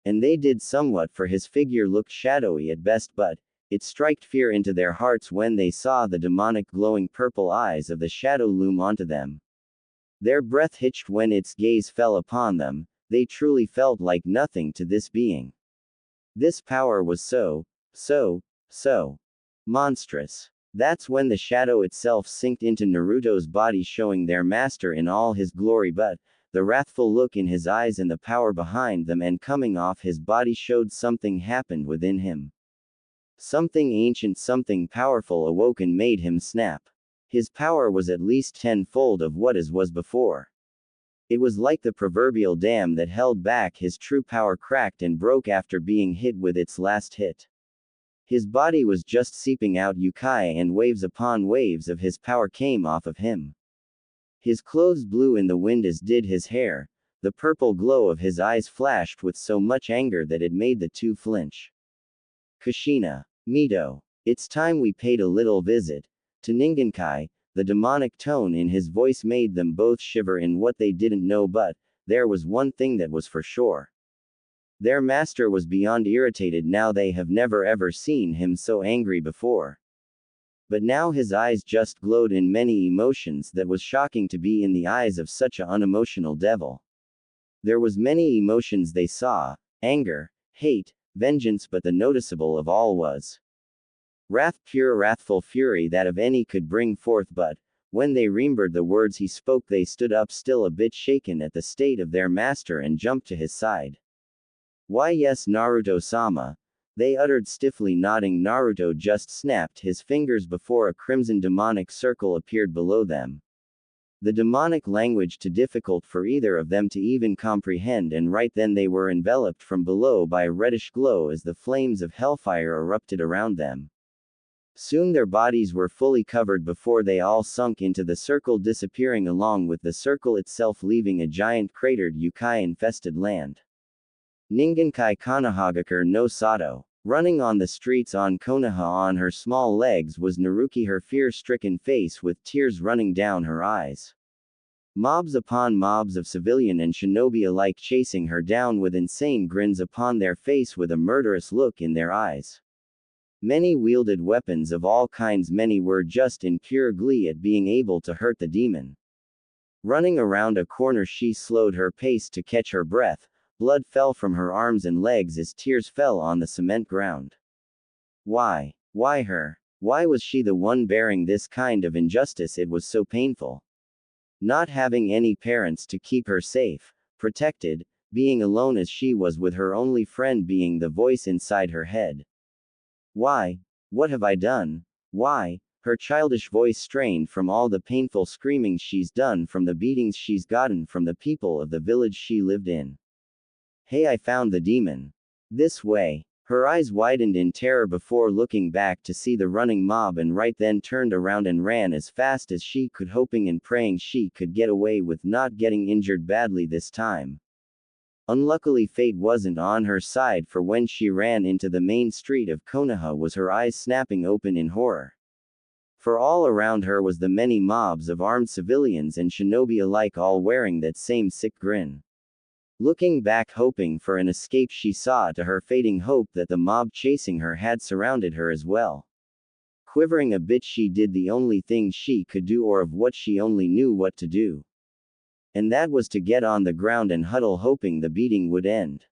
And they did somewhat, for his figure looked shadowy at best, but it struck fear into their hearts when they saw the demonic glowing purple eyes of the shadow loom onto them. Their breath hitched when its gaze fell upon them. They truly felt like nothing to this being. This power was so monstrous. That's when the shadow itself sinked into Naruto's body, showing their master in all his glory, but the wrathful look in his eyes and the power behind them and coming off his body showed something happened within him. Something ancient, something powerful awoke and made him snap. His power was at least tenfold of what his was before. It was like the proverbial dam that held back his true power cracked and broke after being hit with its last hit. His body was just seeping out yukai, and waves upon waves of his power came off of him. His clothes blew in the wind as did his hair. The purple glow of his eyes flashed with so much anger that it made the two flinch. "Kushina, Mito, it's time we paid a little visit to Ningenkai." The demonic tone in his voice made them both shiver in what they didn't know, but there was one thing that was for sure. Their master was beyond irritated now. They have never ever seen him so angry before. But now his eyes just glowed in many emotions that was shocking to be in the eyes of such an unemotional devil. There was many emotions they saw: anger, hate, vengeance, but the noticeable of all was wrath, pure wrathful fury that of any could bring forth. But when they remembered the words he spoke, they stood up still, a bit shaken at the state of their master, and jumped to his side. "Why yes, Naruto-sama," they uttered stiffly, nodding. Naruto just snapped his fingers before a crimson demonic circle appeared below them. The demonic language too difficult for either of them to even comprehend, and right then they were enveloped from below by a reddish glow as the flames of hellfire erupted around them. Soon their bodies were fully covered before they all sunk into the circle, disappearing along with the circle itself, leaving a giant cratered yukai-infested land. Ningenkai Konohagakure no Sato. Running on the streets on Konoha on her small legs was Naruki, her fear-stricken face with tears running down her eyes. Mobs upon mobs of civilian and shinobi alike chasing her down with insane grins upon their face with a murderous look in their eyes. Many wielded weapons of all kinds, many were just in pure glee at being able to hurt the demon. Running around a corner, she slowed her pace to catch her breath. Blood fell from her arms and legs as tears fell on the cement ground. Why? Why her? Why was she the one bearing this kind of injustice? It was so painful. Not having any parents to keep her safe, protected, being alone as she was with her only friend being the voice inside her head. Why? What have I done? Why? Her childish voice strained from all the painful screaming she's done, from the beatings she's gotten from the people of the village she lived in. Hey, I found the demon. This way. Her eyes widened in terror before looking back to see the running mob, and right then turned around and ran as fast as she could, hoping and praying she could get away with not getting injured badly this time. Unluckily, fate wasn't on her side, for when she ran into the main street of Konoha was her eyes snapping open in horror. For all around her was the many mobs of armed civilians and shinobi alike, all wearing that same sick grin. Looking back, hoping for an escape, she saw to her fading hope that the mob chasing her had surrounded her as well. Quivering a bit, she did the only thing she could do, or of what she only knew what to do. And that was to get on the ground and huddle, hoping the beating would end.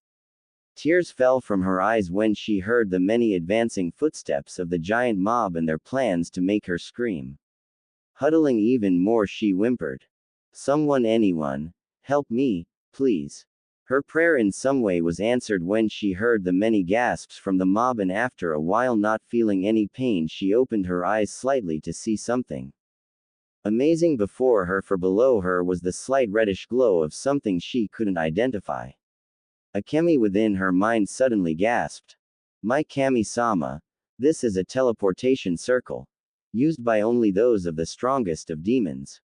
Tears fell from her eyes when she heard the many advancing footsteps of the giant mob and their plans to make her scream. Huddling even more, she whimpered. Someone, anyone, help me, please. Her prayer in some way was answered when she heard the many gasps from the mob, and after a while, not feeling any pain, she opened her eyes slightly to see something amazing before her, for below her was the slight reddish glow of something she couldn't identify. Akemi within her mind suddenly gasped. My Kami-sama, this is a teleportation circle, used by only those of the strongest of demons.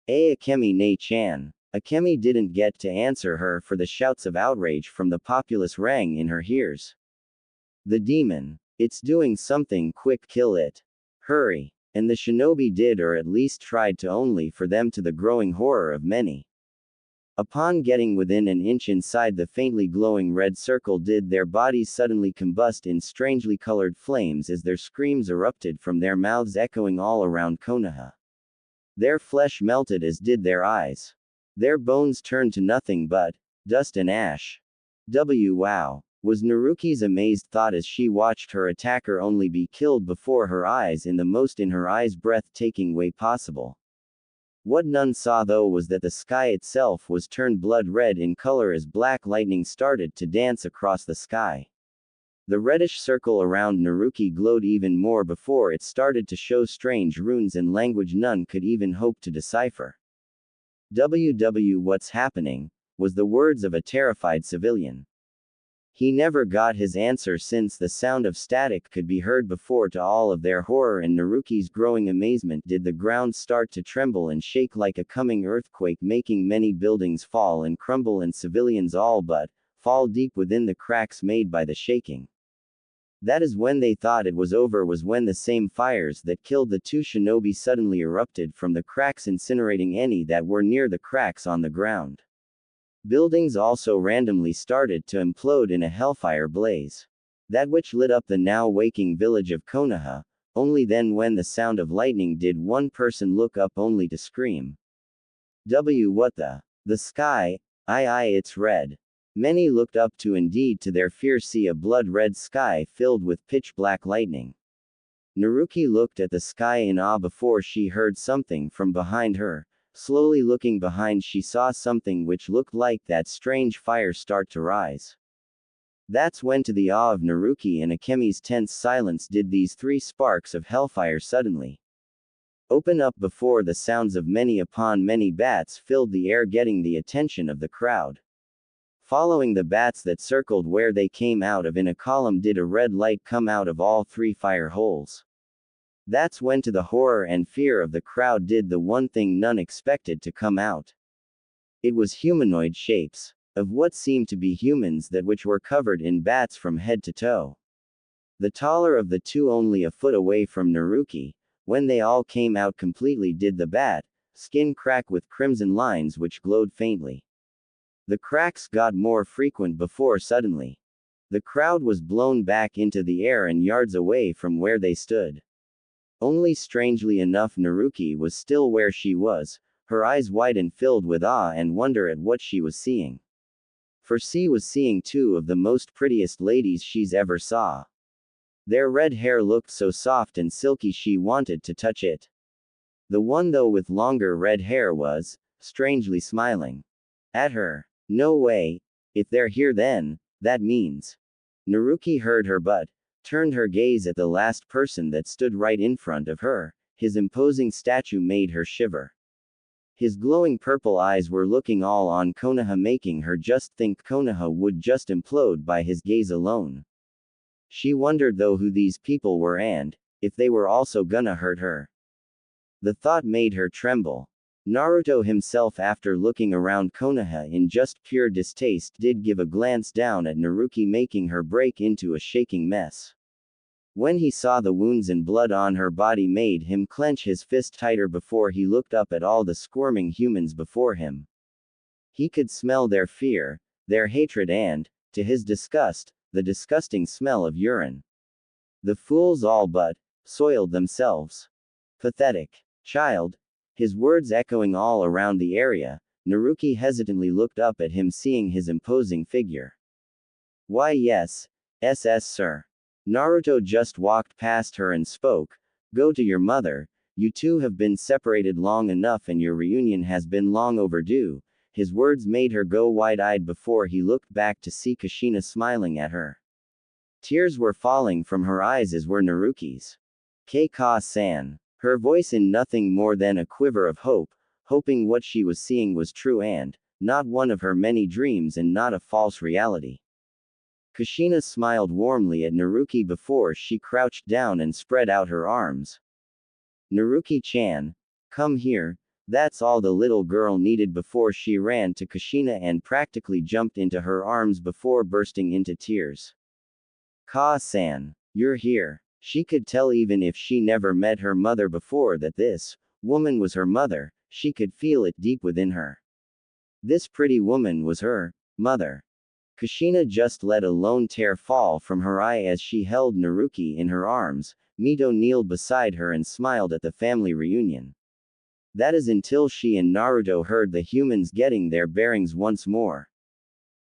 Akemi ne-chan. Akemi didn't get to answer her, for the shouts of outrage from the populace rang in her ears. The demon. It's doing something, quick, kill it. Hurry. And the shinobi did, or at least tried to, only for them, to the growing horror of many. Upon getting within an inch inside the faintly glowing red circle, did their bodies suddenly combust in strangely colored flames as their screams erupted from their mouths, echoing all around Konoha. Their flesh melted, as did their eyes. Their bones turned to nothing but dust and ash. Wow, was Naruki's amazed thought as she watched her attacker only be killed before her eyes in the most in her eyes breathtaking way possible. What none saw, though, was that the sky itself was turned blood red in color as black lightning started to dance across the sky. The reddish circle around Naruki glowed even more before it started to show strange runes and language none could even hope to decipher. What's happening? Was the words of a terrified civilian. He never got his answer, since the sound of static could be heard before. To all of their horror and Naruki's growing amazement, did the ground start to tremble and shake like a coming earthquake, making many buildings fall and crumble, and civilians all but fall deep within the cracks made by the shaking. That is when they thought it was over, was when the same fires that killed the two shinobi suddenly erupted from the cracks, incinerating any that were near the cracks on the ground. Buildings also randomly started to implode in a hellfire blaze. That which lit up the now waking village of Konoha. Only then, when the sound of lightning, did one person look up only to scream. What the? The sky, it's red. Many looked up to, indeed to their fear, see a blood-red sky filled with pitch-black lightning. Naruki looked at the sky in awe before she heard something from behind her. Slowly looking behind, she saw something which looked like that strange fire start to rise. That's when, to the awe of Naruki and Akemi's tense silence, did these three sparks of hellfire suddenly open up before the sounds of many upon many bats filled the air, getting the attention of the crowd. Following the bats that circled where they came out of in a column, did a red light come out of all three fire holes. That's when, to the horror and fear of the crowd, did the one thing none expected to come out. It was humanoid shapes, of what seemed to be humans, that which were covered in bats from head to toe. The taller of the two, only a foot away from Naruki. When they all came out completely, did the bat skin crack with crimson lines which glowed faintly. The cracks got more frequent before suddenly The crowd was blown back into the air and yards away from where they stood. Only strangely enough Naruki was still where she was, her eyes wide and filled with awe and wonder at what she was seeing. For she was seeing two of the most prettiest ladies she's ever saw. Their red hair looked so soft and silky she wanted to touch it. The one though with longer red hair was, strangely smiling at her. No way. If they're here then, that means. Naruki heard her but turned her gaze at the last person that stood right in front of her. His imposing statue made her shiver. His glowing purple eyes were looking all on Konoha, making her just think Konoha would just implode by his gaze alone. She wondered though who these people were and if they were also gonna hurt her. The thought made her tremble. Naruto himself, after looking around Konoha in just pure distaste, did give a glance down at Naruki, making her break into a shaking mess. When he saw the wounds and blood on her body made him clench his fist tighter before he looked up at all the squirming humans before him. He could smell their fear, their hatred and, to his disgust, the disgusting smell of urine. The fools all but soiled themselves. Pathetic child. His words echoing all around the area, Naruki hesitantly looked up at him, seeing his imposing figure. Why yes, sir. Naruto just walked past her and spoke. Go to your mother, you two have been separated long enough and your reunion has been long overdue. His words made her go wide-eyed before he looked back to see Kushina smiling at her. Tears were falling from her eyes as were Naruki's. Ka-san. Her voice in nothing more than a quiver of hope, hoping what she was seeing was true and not one of her many dreams and not a false reality. Kushina smiled warmly at Naruki before she crouched down and spread out her arms. Naruki-chan, come here. That's all the little girl needed before she ran to Kushina and practically jumped into her arms before bursting into tears. Ka-san, you're here. She could tell even if she never met her mother before that this woman was her mother, she could feel it deep within her. This pretty woman was her mother. Kushina just let a lone tear fall from her eye as she held Naruki in her arms. Mito kneeled beside her and smiled at the family reunion. That is until she and Naruto heard the humans getting their bearings once more.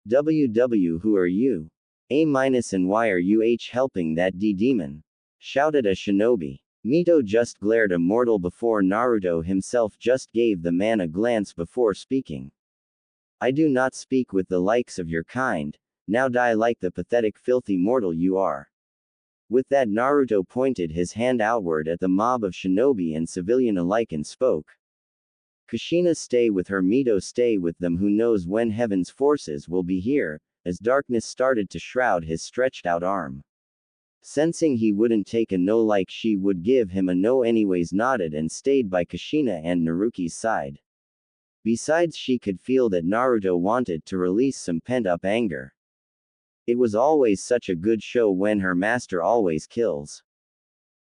WW, who are you? A- and why are you helping that demon? Shouted a shinobi. Mito just glared immortal before Naruto himself just gave the man a glance before speaking. I do not speak with the likes of your kind, now die like the pathetic filthy mortal you are. With that Naruto pointed his hand outward at the mob of shinobi and civilian alike and spoke. Kushina, stay with her. Mito, stay with them. Who knows when heaven's forces will be here, as darkness started to shroud his stretched out arm. Sensing he wouldn't take a no like she would give him a no anyways, nodded and stayed by Kushina and Naruki's side. Besides, she could feel that Naruto wanted to release some pent-up anger. It was always such a good show when her master always kills.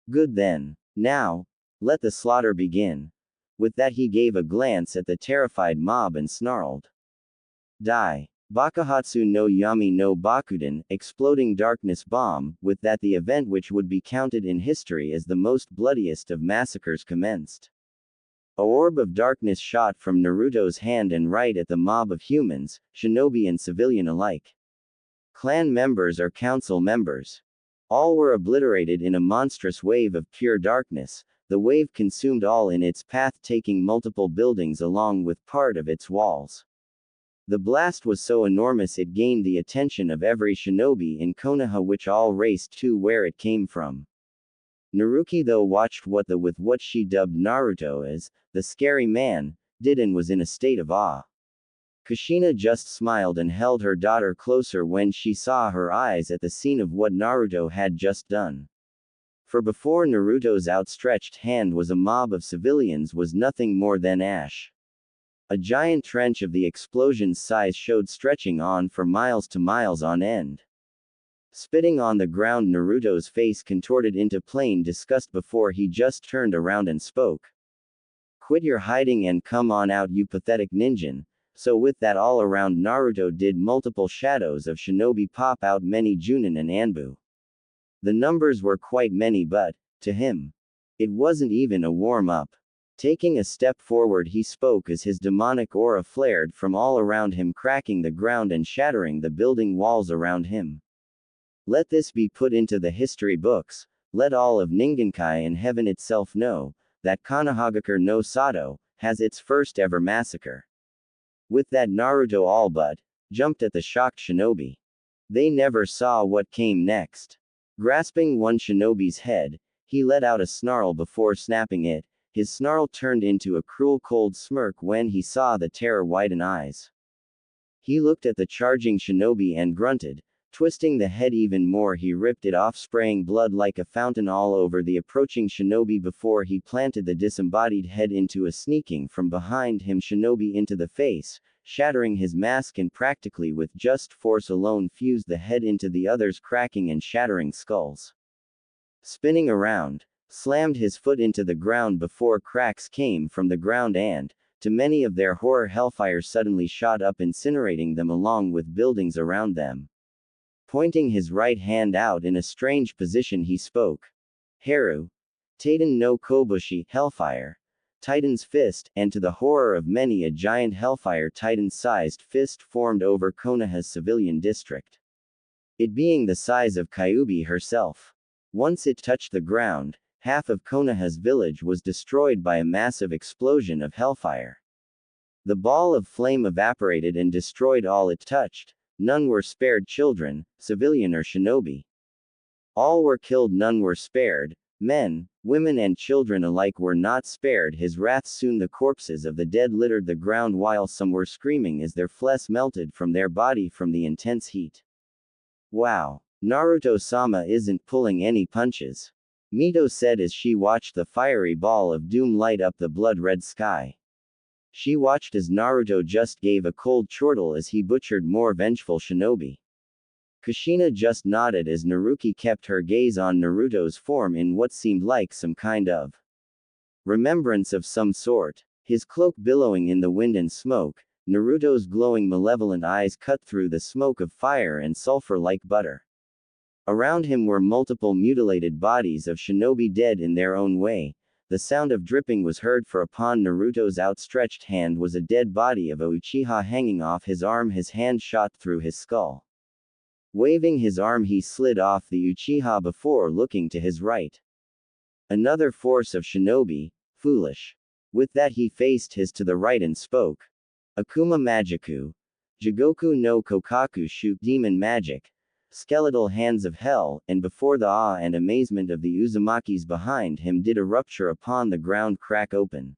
Good then. Now, let the slaughter begin. With that he gave a glance at the terrified mob and snarled. Die. Bakuhatsu no Yami no Bakuden, exploding darkness bomb. With that the event which would be counted in history as the most bloodiest of massacres commenced. A orb of darkness shot from Naruto's hand and right at the mob of humans, shinobi and civilian alike. Clan members or council members. All were obliterated in a monstrous wave of pure darkness. The wave consumed all in its path, taking multiple buildings along with part of its walls. The blast was so enormous it gained the attention of every shinobi in Konoha, which all raced to where it came from. Naruki though watched with what she dubbed Naruto as the scary man did and was in a state of awe. Kushina just smiled and held her daughter closer when she saw her eyes at the scene of what Naruto had just done. For before Naruto's outstretched hand was a mob of civilians was nothing more than ash. A giant trench of the explosion's size showed stretching on for miles to miles on end. Spitting on the ground, Naruto's face contorted into plain disgust before he just turned around and spoke. Quit your hiding and come on out, you pathetic ninja. so with that all around Naruto did multiple shadows of shinobi pop out many Junin and Anbu. The numbers were quite many but, to him, it wasn't even a warm-up. Taking a step forward he spoke as his demonic aura flared from all around him, cracking the ground and shattering the building walls around him. Let this be put into the history books, let all of Ningenkai and heaven itself know, that Konohagakure no Sato, has its first ever massacre. With that Naruto all but, jumped at the shocked shinobi. They never saw what came next. Grasping one shinobi's head, he let out a snarl before snapping it. His snarl turned into a cruel cold smirk when he saw the terror-widen eyes. He looked at the charging shinobi and grunted. Twisting the head even more, he ripped it off, spraying blood like a fountain all over the approaching shinobi before he planted the disembodied head into a sneaking from behind him shinobi into the face, shattering his mask, and practically with just force alone fused the head into the other's cracking and shattering skulls. Spinning around, slammed his foot into the ground before cracks came from the ground and, to many of their horror, hellfire suddenly shot up, incinerating them along with buildings around them. Pointing his right hand out in a strange position he spoke. Haru. Titan no Kobushi, Hellfire. Titan's fist, and to the horror of many a giant hellfire titan-sized fist formed over Konoha's civilian district. It being the size of Kyuubi herself. Once it touched the ground, half of Konoha's village was destroyed by a massive explosion of hellfire. The ball of flame evaporated and destroyed all it touched. None were spared, children, civilian or shinobi. All were killed, none were spared. Men, women and children alike were not spared. His wrath, soon the corpses of the dead littered the ground while some were screaming as their flesh melted from their body from the intense heat. Wow. Naruto-sama isn't pulling any punches. Mito said as she watched the fiery ball of doom light up the blood-red sky. She watched as Naruto just gave a cold chortle as he butchered more vengeful shinobi. Kushina just nodded as Naruki kept her gaze on Naruto's form in what seemed like some kind of remembrance of some sort. His cloak billowing in the wind and smoke, Naruto's glowing malevolent eyes cut through the smoke of fire and sulfur like butter. Around him were multiple mutilated bodies of shinobi dead in their own way. The sound of dripping was heard, for upon Naruto's outstretched hand was a dead body of a Uchiha hanging off his arm. His hand shot through his skull. Waving his arm he slid off the Uchiha before looking to his right. Another force of shinobi, foolish. With that he faced his to the right and spoke. Akuma Magiku. Jigoku no Kokaku Shu, demon magic. Skeletal hands of hell, and before the awe and amazement of the Uzumakis behind him did a rupture upon the ground crack open.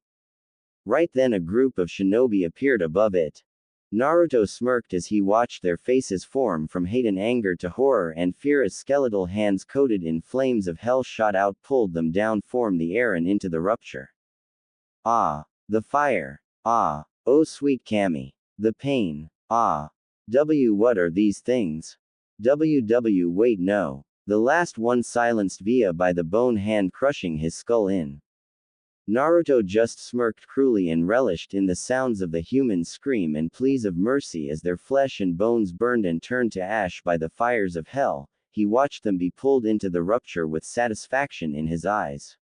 Right then a group of shinobi appeared above it. Naruto smirked as he watched their faces form from hate and anger to horror and fear as skeletal hands coated in flames of hell shot out, pulled them down, formed the air and into the rupture. Ah! The fire! Ah! Oh sweet Kami! The pain! Ah! What are these things? Wait, no. The last one silenced via by the bone hand crushing his skull in. Naruto just smirked cruelly and relished in the sounds of the humans' scream and pleas of mercy as their flesh and bones burned and turned to ash by the fires of hell. He watched them be pulled into the rupture with satisfaction in his eyes.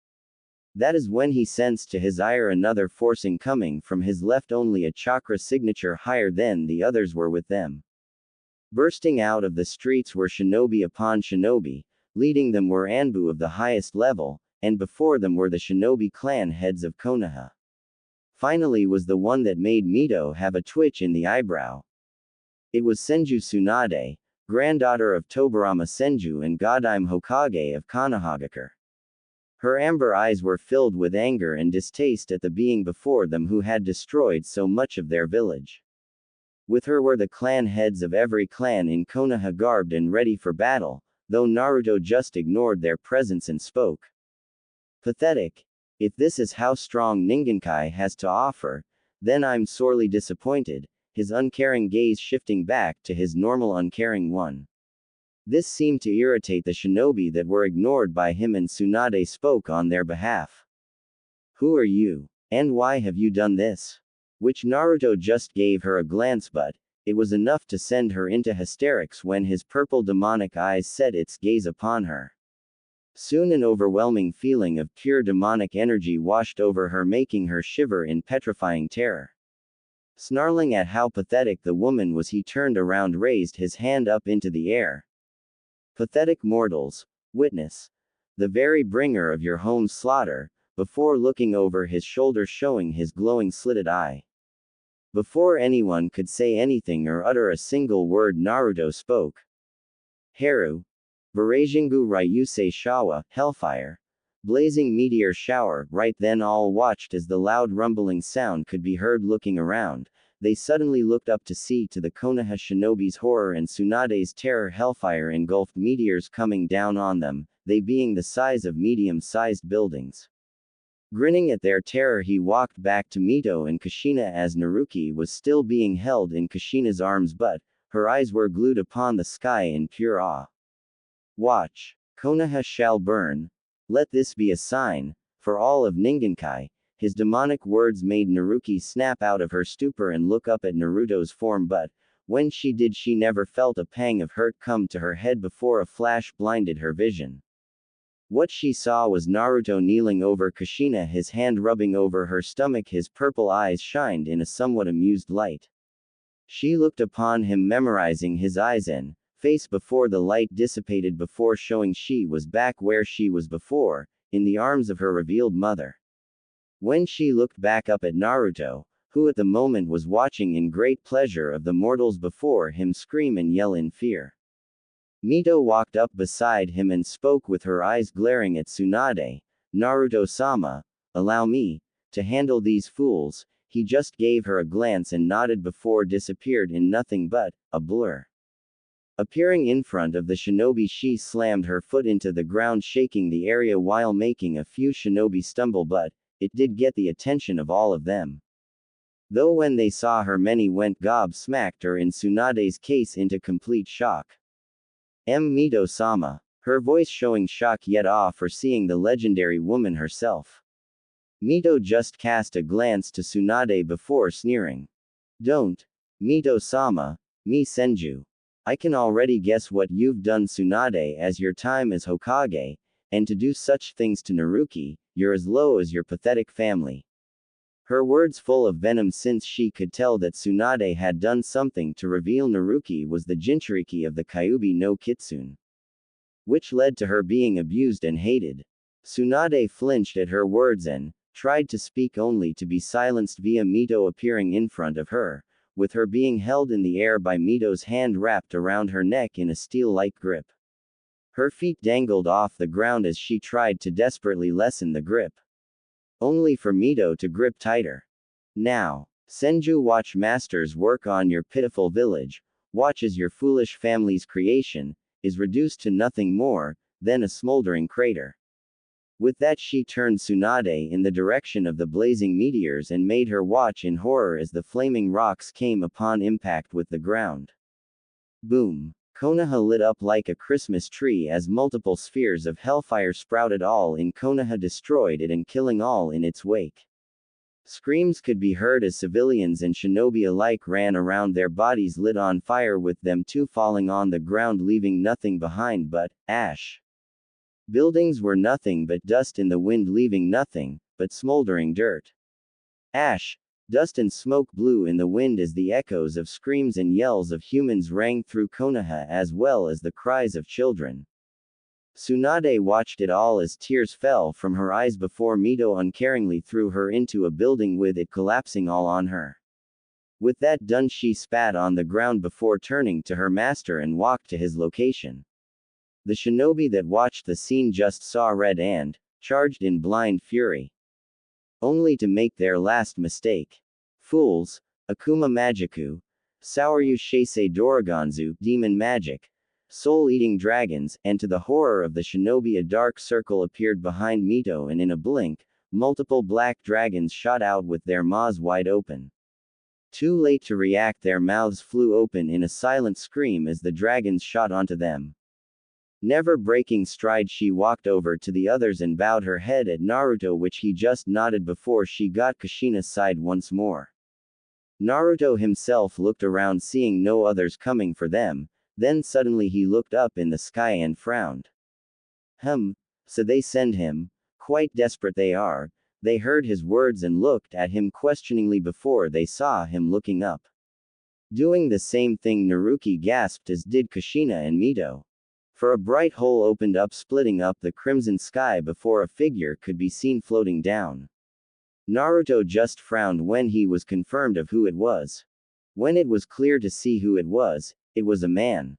That is when he sensed to his ire another forcing coming from his left, only a chakra signature higher than the others were with them. Bursting out of the streets were shinobi upon shinobi, leading them were Anbu of the highest level, and before them were the shinobi clan heads of Konoha. Finally was the one that made Mito have a twitch in the eyebrow. It was Senju Tsunade, granddaughter of Tobarama Senju and Godime Hokage of Konohagakure. Her amber eyes were filled with anger and distaste at the being before them who had destroyed so much of their village. With her were the clan heads of every clan in Konoha garbed and ready for battle, though Naruto just ignored their presence and spoke. Pathetic. If this is how strong Ningenkai has to offer, then I'm sorely disappointed, his uncaring gaze shifting back to his normal uncaring one. This seemed to irritate the shinobi that were ignored by him, and Tsunade spoke on their behalf. Who are you? And why have you done this? which Naruto just gave her a glance, but it was enough to send her into hysterics when his purple demonic eyes set its gaze upon her. Soon an overwhelming feeling of pure demonic energy washed over her, making her shiver in petrifying terror. Snarling at how pathetic the woman was, he turned around, raised his hand up into the air. Pathetic mortals, witness the very bringer of your home's slaughter, before looking over his shoulder, showing his glowing slitted eye. Before anyone could say anything or utter a single word, Naruto spoke. Haru. Barajingu Ryusei Shawa, Hellfire. Blazing meteor shower. Right then all watched as the loud rumbling sound could be heard. Looking around, they suddenly looked up to see, to the Konoha shinobi's horror and Tsunade's terror, hellfire engulfed meteors coming down on them, they being the size of medium-sized buildings. Grinning at their terror, he walked back to Mito and Kushina as Naruki was still being held in Kushina's arms, but her eyes were glued upon the sky in pure awe. Watch. Konoha shall burn. Let this be a sign for all of Ningenkai. His demonic words made Naruki snap out of her stupor and look up at Naruto's form, but when she did, she never felt a pang of hurt come to her head before a flash blinded her vision. What she saw was Naruto kneeling over Kushina, his hand rubbing over her stomach. His purple eyes shined in a somewhat amused light. She looked upon him, memorizing his eyes and face before the light dissipated, before showing she was back where she was before, in the arms of her revealed mother. When she looked back up at Naruto, who at the moment was watching in great pleasure of the mortals before him scream and yell in fear. Mito walked up beside him and spoke with her eyes glaring at Tsunade. Naruto-sama, allow me to handle these fools. He just gave her a glance and nodded before disappeared in nothing but a blur. Appearing in front of the shinobi, she slammed her foot into the ground, shaking the area while making a few shinobi stumble, but it did get the attention of all of them. Though when they saw her, many went gobsmacked, or in Tsunade's case into complete shock. Mito-sama, her voice showing shock yet awe for seeing the legendary woman herself. Mito just cast a glance to Tsunade before sneering. Don't. Mito-sama, me Senju. I can already guess what you've done, Tsunade, as your time as Hokage, and to do such things to Naruki, you're as low as your pathetic family. Her words full of venom, since she could tell that Tsunade had done something to reveal Naruki was the Jinchuriki of the Kyuubi no Kitsune, which led to her being abused and hated. Tsunade flinched at her words and tried to speak, only to be silenced via Mito appearing in front of her, with her being held in the air by Mito's hand wrapped around her neck in a steel-like grip. Her feet dangled off the ground as she tried to desperately lessen the grip, only for Mito to grip tighter. Now, Senju, watch masters work on your pitiful village. Watch as your foolish family's creation is reduced to nothing more than a smoldering crater. With that, she turned Tsunade in the direction of the blazing meteors and made her watch in horror as the flaming rocks came upon impact with the ground. Boom! Konoha lit up like a Christmas tree as multiple spheres of hellfire sprouted. All in Konoha destroyed it and killing all in its wake. Screams could be heard as civilians and shinobi alike ran around, their bodies lit on fire, with them too falling on the ground, leaving nothing behind but ash. Buildings were nothing but dust in the wind, leaving nothing but smoldering dirt. Ash, dust and smoke blew in the wind as the echoes of screams and yells of humans rang through Konoha, as well as the cries of children. Tsunade watched it all as tears fell from her eyes before Mito uncaringly threw her into a building, with it collapsing all on her. With that done, she spat on the ground before turning to her master and walked to his location. The shinobi that watched the scene just saw red and charged in blind fury, only to make their last mistake. Fools! Akuma Magiku, Saoryu Sheisei Doroganzu, demon magic, soul-eating dragons, and to the horror of the shinobi, a dark circle appeared behind Mito, and in a blink, multiple black dragons shot out with their maws wide open. Too late to react, their mouths flew open in a silent scream as the dragons shot onto them. Never breaking stride, she walked over to the others and bowed her head at Naruto, which he just nodded before she got Kushina's side once more. Naruto himself looked around seeing no others coming for them, then suddenly he looked up in the sky and frowned. So they send him? Quite desperate they are. They heard his words and looked at him questioningly before they saw him looking up. Doing the same thing Naruki gasped as did Kushina and Mito. For a bright hole opened up splitting up the crimson sky before a figure could be seen floating down. Naruto just frowned when he was confirmed of who it was. When it was clear to see who it was a man.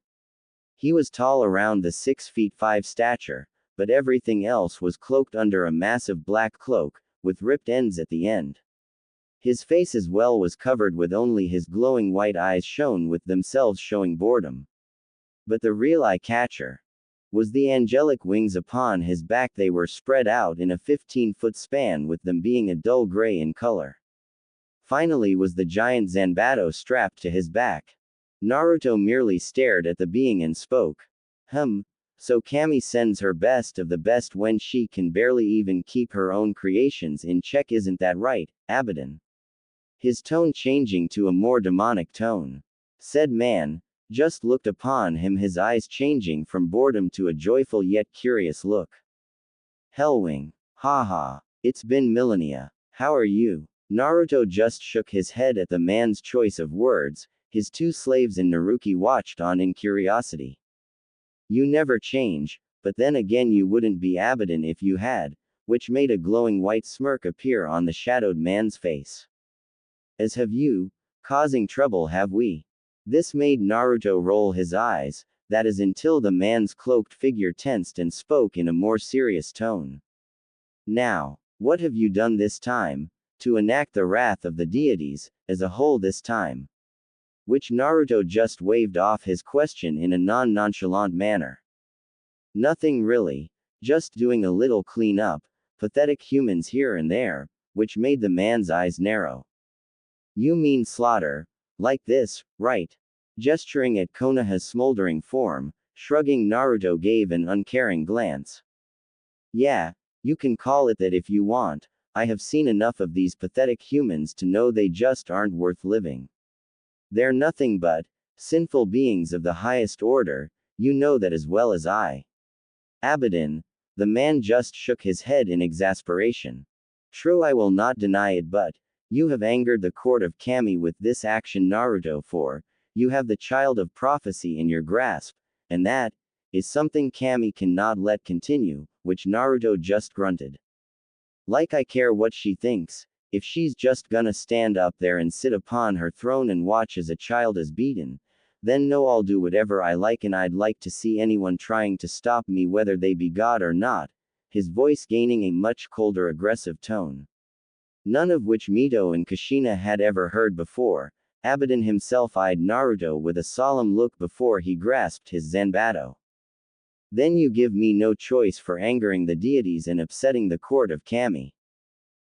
He was tall around the 6 feet 5 stature, but everything else was cloaked under a massive black cloak, with ripped ends at the end. His face as well was covered with only his glowing white eyes shone with themselves showing boredom. But the real eye-catcher was the angelic wings upon his back. They were spread out in a 15-foot span with them being a dull gray in color. Finally was the giant Zanbato strapped to his back. Naruto merely stared at the being and spoke. So Kami sends her best of the best when she can barely even keep her own creations in check, isn't that right, Abaddon? His tone changing to a more demonic tone. Said man just looked upon him, his eyes changing from boredom to a joyful yet curious look. Hellwing. Haha. It's been millennia. How are you? Naruto just shook his head at the man's choice of words. His two slaves and Naruki watched on in curiosity. You never change, but then again you wouldn't be Abaddon if you had, which made a glowing white smirk appear on the shadowed man's face. As have you, causing trouble have we? This made Naruto roll his eyes, that is until the man's cloaked figure tensed and spoke in a more serious tone. Now, what have you done this time, to enact the wrath of the deities, as a whole this time? Which Naruto just waved off his question in a non-nonchalant manner. Nothing really, just doing a little clean-up, pathetic humans here and there, which made the man's eyes narrow. You mean slaughter, like this, right? Gesturing at Konoha's smoldering form, shrugging, Naruto gave an uncaring glance. Yeah, you can call it that if you want. I have seen enough of these pathetic humans to know they just aren't worth living. They're nothing but sinful beings of the highest order, you know that as well as I. Abaddon, the man just shook his head in exasperation. True, I will not deny it, but you have angered the court of Kami with this action, Naruto, for you have the child of prophecy in your grasp, and that is something Kami cannot let continue, which Naruto just grunted. Like I care what she thinks, if she's just gonna stand up there and sit upon her throne and watch as a child is beaten, then no, I'll do whatever I like, and I'd like to see anyone trying to stop me, whether they be God or not, his voice gaining a much colder aggressive tone. None of which Mito and Kushina had ever heard before. Abaddon himself eyed Naruto with a solemn look before he grasped his Zanbato. Then you give me no choice for angering the deities and upsetting the court of Kami.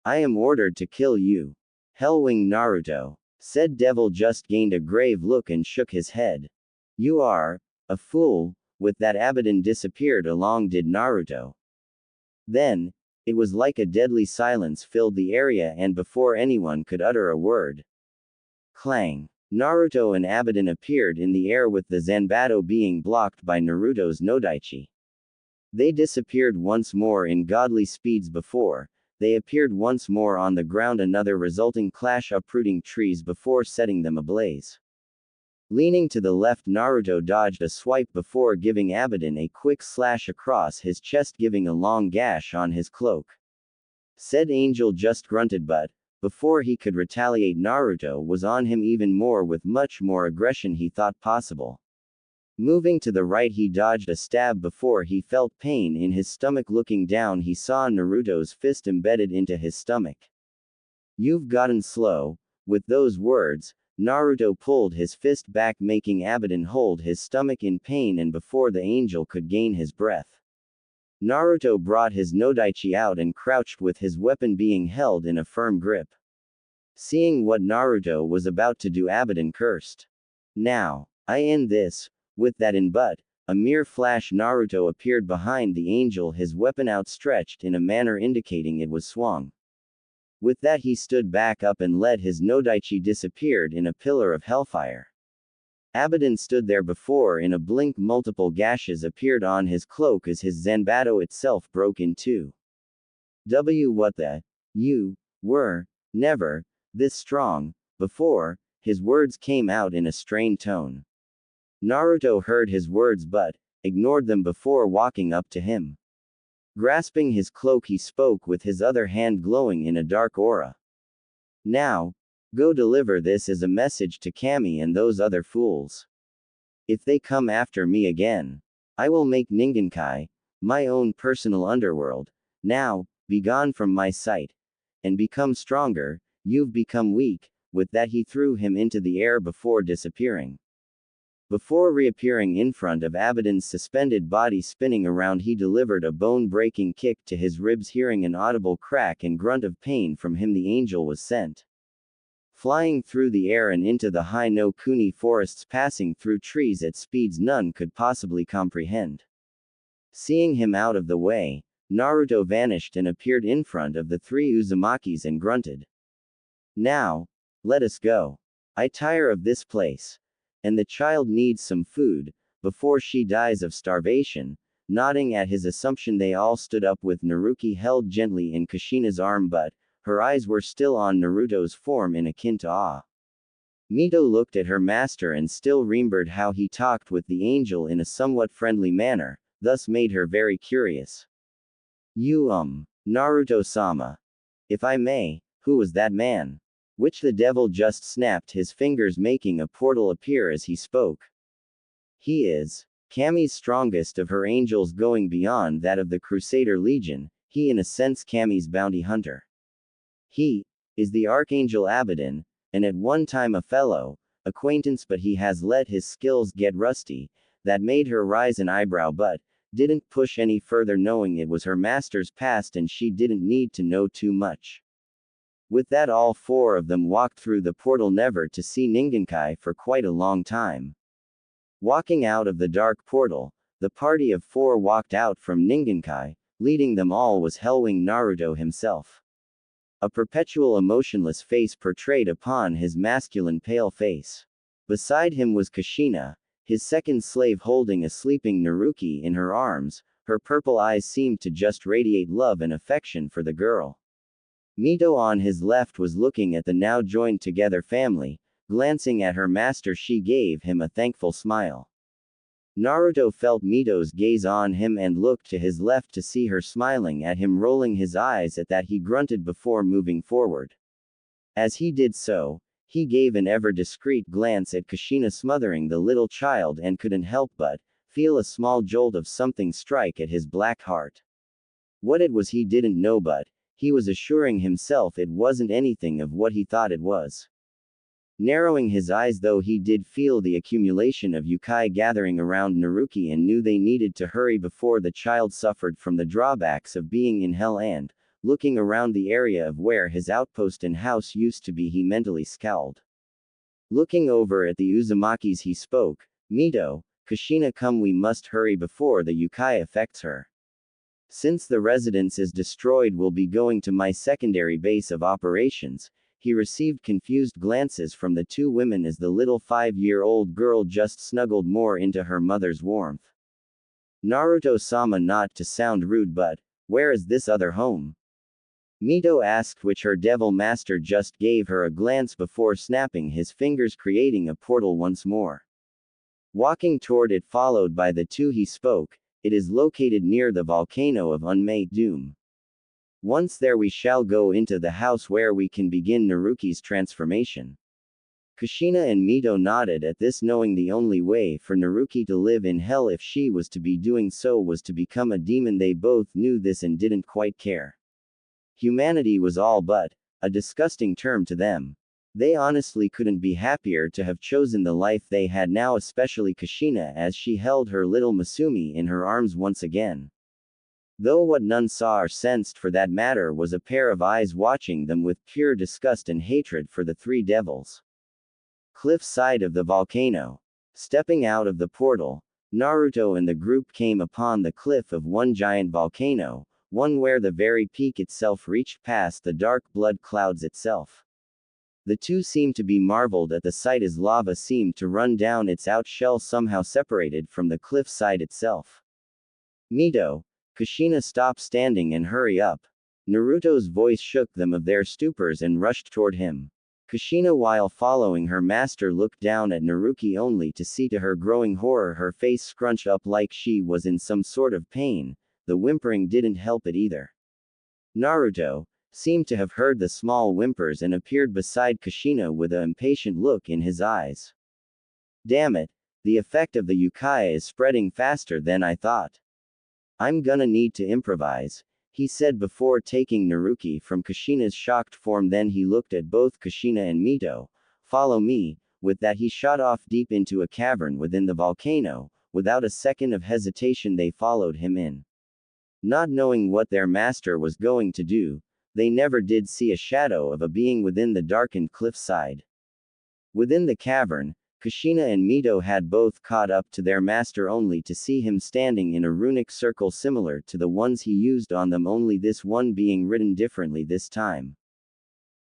I am ordered to kill you. Hellwing Naruto. Said devil just gained a grave look and shook his head. You are a fool. With that, Abaddon disappeared along did Naruto. Then, it was like a deadly silence filled the area, and before anyone could utter a word. Clang. Naruto and Abaddon appeared in the air with the Zanbato being blocked by Naruto's Nodaichi. They disappeared once more in godly speeds before they appeared once more on the ground, another resulting clash uprooting trees before setting them ablaze. Leaning to the left, Naruto dodged a swipe before giving Abaddon a quick slash across his chest, giving a long gash on his cloak. Said angel just grunted, but before he could retaliate, Naruto was on him even more with much more aggression he thought possible. Moving to the right, he dodged a stab before he felt pain in his stomach. Looking down, he saw Naruto's fist embedded into his stomach. You've gotten slow. With those words, Naruto pulled his fist back, making Abaddon hold his stomach in pain, and before the angel could gain his breath, Naruto brought his Nodaichi out and crouched with his weapon being held in a firm grip. Seeing what Naruto was about to do, Abaddon cursed. Now, I end this. With that in but a mere flash, Naruto appeared behind the angel, his weapon outstretched in a manner indicating it was swung. With that he stood back up and let his Nodaichi disappeared in a pillar of hellfire. Abaddon stood there before in a blink multiple gashes appeared on his cloak as his Zanbato itself broke in two. What the? You were never this strong before, his words came out in a strained tone. Naruto heard his words but ignored them before walking up to him. Grasping his cloak he spoke with his other hand glowing in a dark aura. Now, go deliver this as a message to Kami and those other fools. If they come after me again, I will make Ningenkai, my own personal underworld. Now, be gone from my sight. And become stronger, you've become weak. With that he threw him into the air before disappearing. Before reappearing in front of Abaddon's suspended body spinning around he delivered a bone-breaking kick to his ribs hearing an audible crack and grunt of pain from him the angel was sent. Flying through the air and into the high no Kuni forests passing through trees at speeds none could possibly comprehend. Seeing him out of the way, Naruto vanished and appeared in front of the three Uzumakis and grunted. Now, let us go. I tire of this place. And the child needs some food, before she dies of starvation. Nodding at his assumption they all stood up with Naruki held gently in Kushina's arm but, her eyes were still on Naruto's form in akin to awe. Mito looked at her master and still remembered how he talked with the angel in a somewhat friendly manner, thus made her very curious. Naruto-sama. If I may, who was that man? Which the devil just snapped his fingers making a portal appear as he spoke. He is Kami's strongest of her angels going beyond that of the Crusader Legion, he in a sense Kami's bounty hunter. He is the Archangel Abaddon, and at one time a fellow acquaintance but he has let his skills get rusty, that made her raise an eyebrow but didn't push any further knowing it was her master's past and she didn't need to know too much. With that all four of them walked through the portal never to see Ningenkai for quite a long time. Walking out of the dark portal, the party of four walked out from Ningenkai, leading them all was Hellwing Naruto himself. A perpetual emotionless face portrayed upon his masculine pale face. Beside him was Kushina, his second slave holding a sleeping Naruki in her arms, her purple eyes seemed to just radiate love and affection for the girl. Mito on his left was looking at the now joined together family, glancing at her master she gave him a thankful smile. Naruto felt Mito's gaze on him and looked to his left to see her smiling at him rolling his eyes at that he grunted before moving forward. As he did so, he gave an ever discreet glance at Kushina smothering the little child and couldn't help but feel a small jolt of something strike at his black heart. What it was he didn't know but he was assuring himself it wasn't anything of what he thought it was. Narrowing his eyes though he did feel the accumulation of yokai gathering around Naruki and knew they needed to hurry before the child suffered from the drawbacks of being in hell and, looking around the area of where his outpost and house used to be he mentally scowled. Looking over at the Uzumakis he spoke, Mito, Kushina come we must hurry before the yokai affects her. Since the residence is destroyed we'll be going to my secondary base of operations. He received confused glances from the two women as the little 5-year-old girl just snuggled more into her mother's warmth. Naruto-sama not to sound rude but, where is this other home? Mito asked which her devil master just gave her a glance before snapping his fingers creating a portal once more. Walking toward it followed by the two he spoke, it is located near the volcano of Unmade Doom. Once there we shall go into the house where we can begin Naruki's transformation. Kushina and Mito nodded at this knowing the only way for Naruki to live in hell if she was to be doing so was to become a demon they both knew this and didn't quite care. Humanity was all but a disgusting term to them. They honestly couldn't be happier to have chosen the life they had now especially Kushina as she held her little Masumi in her arms once again. Though what none saw or sensed for that matter was a pair of eyes watching them with pure disgust and hatred for the three devils. Cliff side of the volcano. Stepping out of the portal, Naruto and the group came upon the cliff of one giant volcano, one where the very peak itself reached past the dark blood clouds itself. The two seemed to be marveled at the sight as lava seemed to run down its out shell somehow separated from the cliff side itself. Mito, Kushina, stop standing and hurry up. Naruto's voice shook them of their stupors and rushed toward him. Kushina, while following her master, looked down at Naruki only to see to her growing horror her face scrunched up like she was in some sort of pain. The whimpering didn't help it either. Naruto seemed to have heard the small whimpers and appeared beside Kushina with an impatient look in his eyes. Damn it, the effect of the Uchiha is spreading faster than I thought. I'm gonna need to improvise, he said before taking Naruki from Kushina's shocked form. Then he looked at both Kushina and Mito. Follow me. With that he shot off deep into a cavern within the volcano. Without a second of hesitation they followed him in. Not knowing what their master was going to do, they never did see a shadow of a being within the darkened cliffside. Within the cavern, Kushina and Mito had both caught up to their master only to see him standing in a runic circle similar to the ones he used on them, only this one being written differently this time.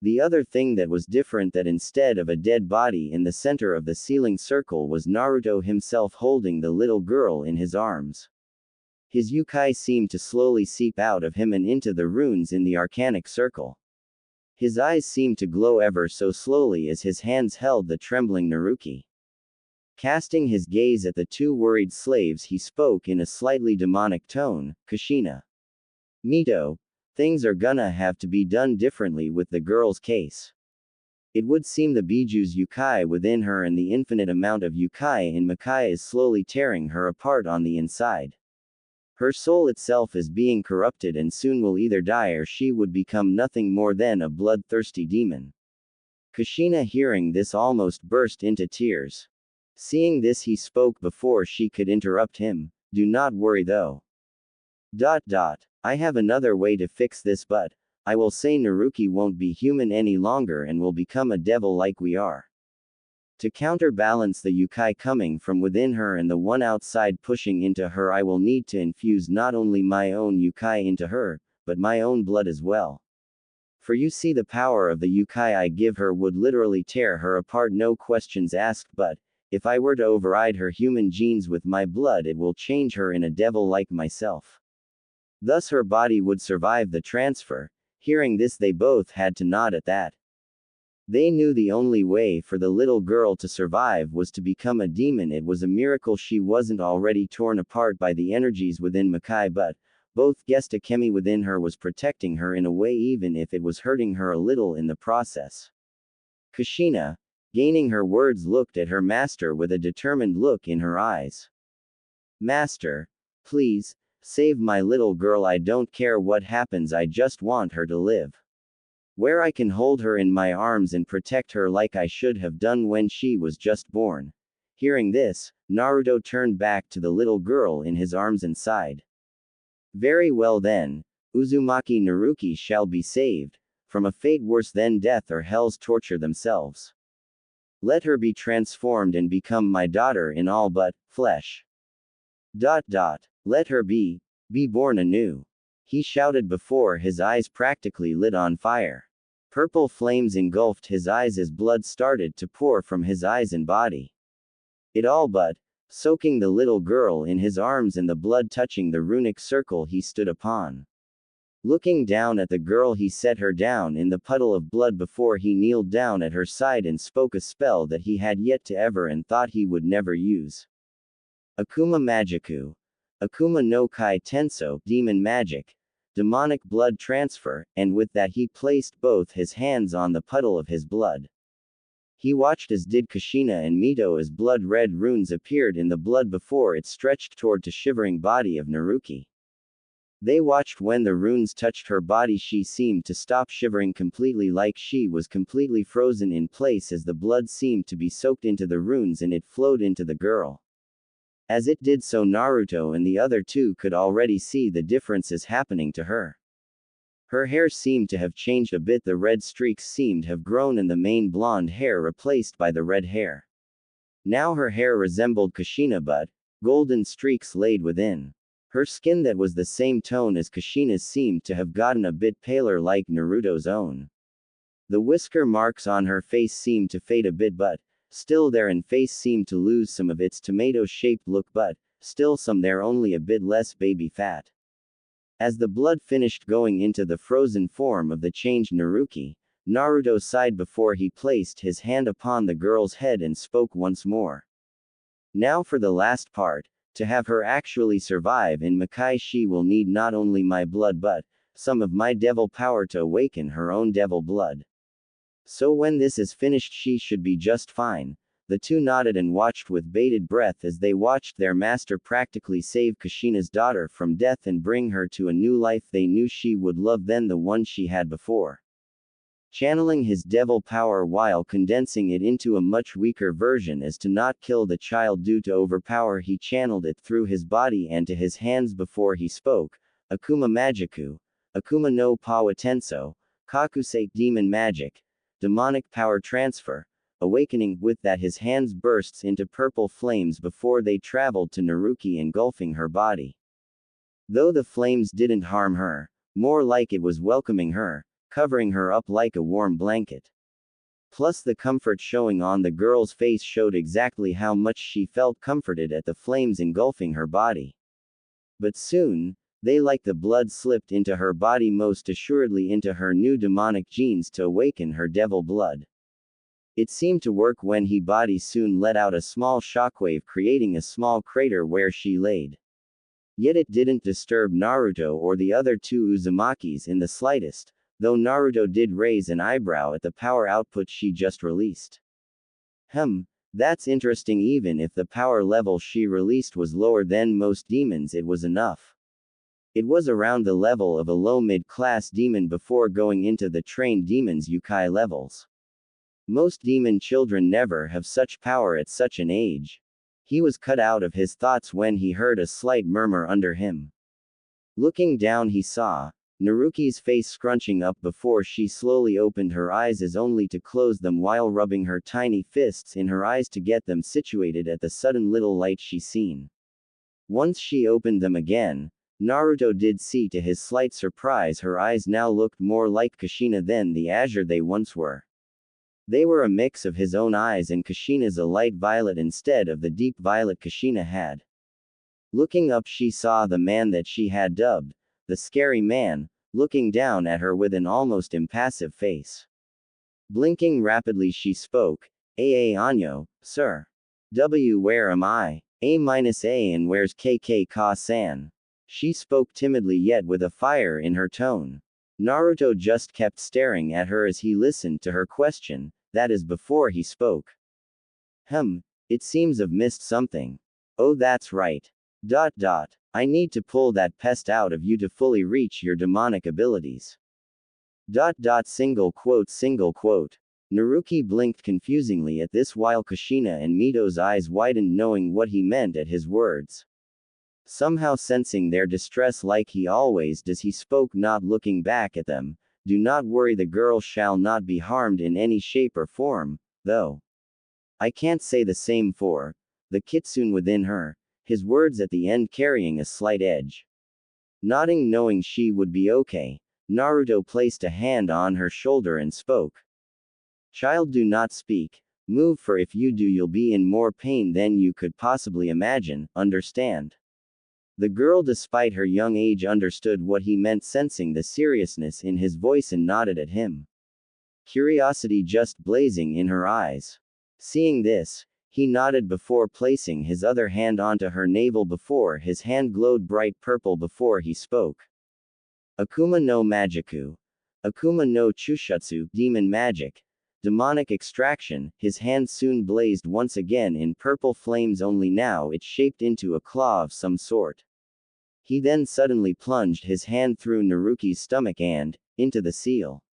The other thing that was different, that instead of a dead body in the center of the ceiling circle was Naruto himself holding the little girl in his arms. His Uchiha seemed to slowly seep out of him and into the runes in the arcanic circle. His eyes seemed to glow ever so slowly as his hands held the trembling Naruki. Casting his gaze at the two worried slaves, he spoke in a slightly demonic tone, Kushina. Mito, things are gonna have to be done differently with the girl's case. It would seem the Biju's Uchiha within her and the infinite amount of Uchiha in Makai is slowly tearing her apart on the inside. Her soul itself is being corrupted and soon will either die or she would become nothing more than a bloodthirsty demon. Kushina, hearing this, almost burst into tears. Seeing this, he spoke before she could interrupt him. Do not worry though. I have another way to fix this, but I will say Naruki won't be human any longer and will become a devil like we are. To counterbalance the Uchiha coming from within her and the one outside pushing into her, I will need to infuse not only my own Uchiha into her, but my own blood as well. For you see, the power of the Uchiha I give her would literally tear her apart, no questions asked, but if I were to override her human genes with my blood, it will change her in a devil like myself. Thus her body would survive the transfer. Hearing this, they both had to nod at that. They knew the only way for the little girl to survive was to become a demon. It was a miracle she wasn't already torn apart by the energies within Makai, but both guessed a chemi within her was protecting her in a way, even if it was hurting her a little in the process. Kushina, gaining her words, looked at her master with a determined look in her eyes. Master, please, save my little girl. I don't care what happens, I just want her to live. Where I can hold her in my arms and protect her like I should have done when she was just born. Hearing this, Naruto turned back to the little girl in his arms and sighed. Very well then, Uzumaki Naruki shall be saved, from a fate worse than death or hell's torture themselves. Let her be transformed and become my daughter in all but flesh. Let her be born anew. He shouted before his eyes practically lit on fire. Purple flames engulfed his eyes as blood started to pour from his eyes and body. It all but soaking the little girl in his arms and the blood touching the runic circle he stood upon. Looking down at the girl, he set her down in the puddle of blood before he kneeled down at her side and spoke a spell that he had yet to ever and thought he would never use. Akuma Magiku. Akuma no Kai Tenso, demon magic. Demonic blood transfer, and with that he placed both his hands on the puddle of his blood. He watched as did Kushina and Mito as blood-red runes appeared in the blood before it stretched toward the shivering body of Naruki. They watched when the runes touched her body. She seemed to stop shivering completely, like she was completely frozen in place as the blood seemed to be soaked into the runes and it flowed into the girl. As it did so, Naruto and the other two could already see the differences happening to her. Her hair seemed to have changed a bit, the red streaks seemed to have grown and the main blonde hair replaced by the red hair. Now her hair resembled Kushina, but golden streaks laid within. Her skin that was the same tone as Kushina's seemed to have gotten a bit paler like Naruto's own. The whisker marks on her face seemed to fade a bit but, still there, and face seemed to lose some of its tomato-shaped look but, still some there, only a bit less baby fat. As the blood finished going into the frozen form of the changed Naruki, Naruto sighed before he placed his hand upon the girl's head and spoke once more. Now for the last part. To have her actually survive in Makai, she will need not only my blood but some of my devil power to awaken her own devil blood. So when this is finished, she should be just fine. The two nodded and watched with bated breath as they watched their master practically save Kushina's daughter from death and bring her to a new life they knew she would love than the one she had before. Channeling his devil power while condensing it into a much weaker version as to not kill the child due to overpower, he channeled it through his body and to his hands before he spoke. Akuma Magiku, Akuma no Pawa Tenso, Kakusei Demon Magic, Demonic Power Transfer, awakening. With that his hands bursts into purple flames before they traveled to Naruki, engulfing her body. Though the flames didn't harm her, more like it was welcoming her, covering her up like a warm blanket. Plus the comfort showing on the girl's face showed exactly how much she felt comforted at the flames engulfing her body. But soon, they like the blood slipped into her body, most assuredly into her new demonic genes to awaken her devil blood. It seemed to work when he body soon let out a small shockwave, creating a small crater where she laid. Yet it didn't disturb Naruto or the other two Uzumakis in the slightest, though Naruto did raise an eyebrow at the power output she just released. That's interesting. Even if the power level she released was lower than most demons, it was enough. It was around the level of a low mid-class demon before going into the trained demon's Yukai levels. Most demon children never have such power at such an age. He was cut out of his thoughts when he heard a slight murmur under him. Looking down, he saw Naruki's face scrunching up before she slowly opened her eyes as only to close them while rubbing her tiny fists in her eyes to get them situated at the sudden little light she seen. Once she opened them again, Naruto did see to his slight surprise her eyes now looked more like Kushina than the azure they once were. They were a mix of his own eyes and Kushina's, a light violet instead of the deep violet Kushina had. Looking up, she saw the man that she had dubbed the scary man, looking down at her with an almost impassive face. Blinking rapidly, she spoke, Anyo, sir. Where am I? A-A, and where's KK Ka-san? She spoke timidly yet with a fire in her tone. Naruto just kept staring at her as he listened to her question, that is before he spoke. It seems I've missed something. Oh, that's right. I need to pull that pest out of you to fully reach your demonic abilities. Single quote. Naruki blinked confusingly at this while Kushina and Mito's eyes widened, knowing what he meant at his words. Somehow sensing their distress like he always does, he spoke, not looking back at them. Do not worry, the girl shall not be harmed in any shape or form, though. I can't say the same for the kitsune within her, his words at the end carrying a slight edge. Nodding, knowing she would be okay, Naruto placed a hand on her shoulder and spoke. Child, do not speak, move, for if you do you'll be in more pain than you could possibly imagine, understand? The girl, despite her young age, understood what he meant, sensing the seriousness in his voice, and nodded at him. Curiosity just blazing in her eyes. Seeing this, he nodded before placing his other hand onto her navel before his hand glowed bright purple before he spoke. Akuma no Magiku. Akuma no Chushutsu, Demon Magic. Demonic Extraction. His hand soon blazed once again in purple flames, only now it shaped into a claw of some sort. He then suddenly plunged his hand through Naruki's stomach and into the seal.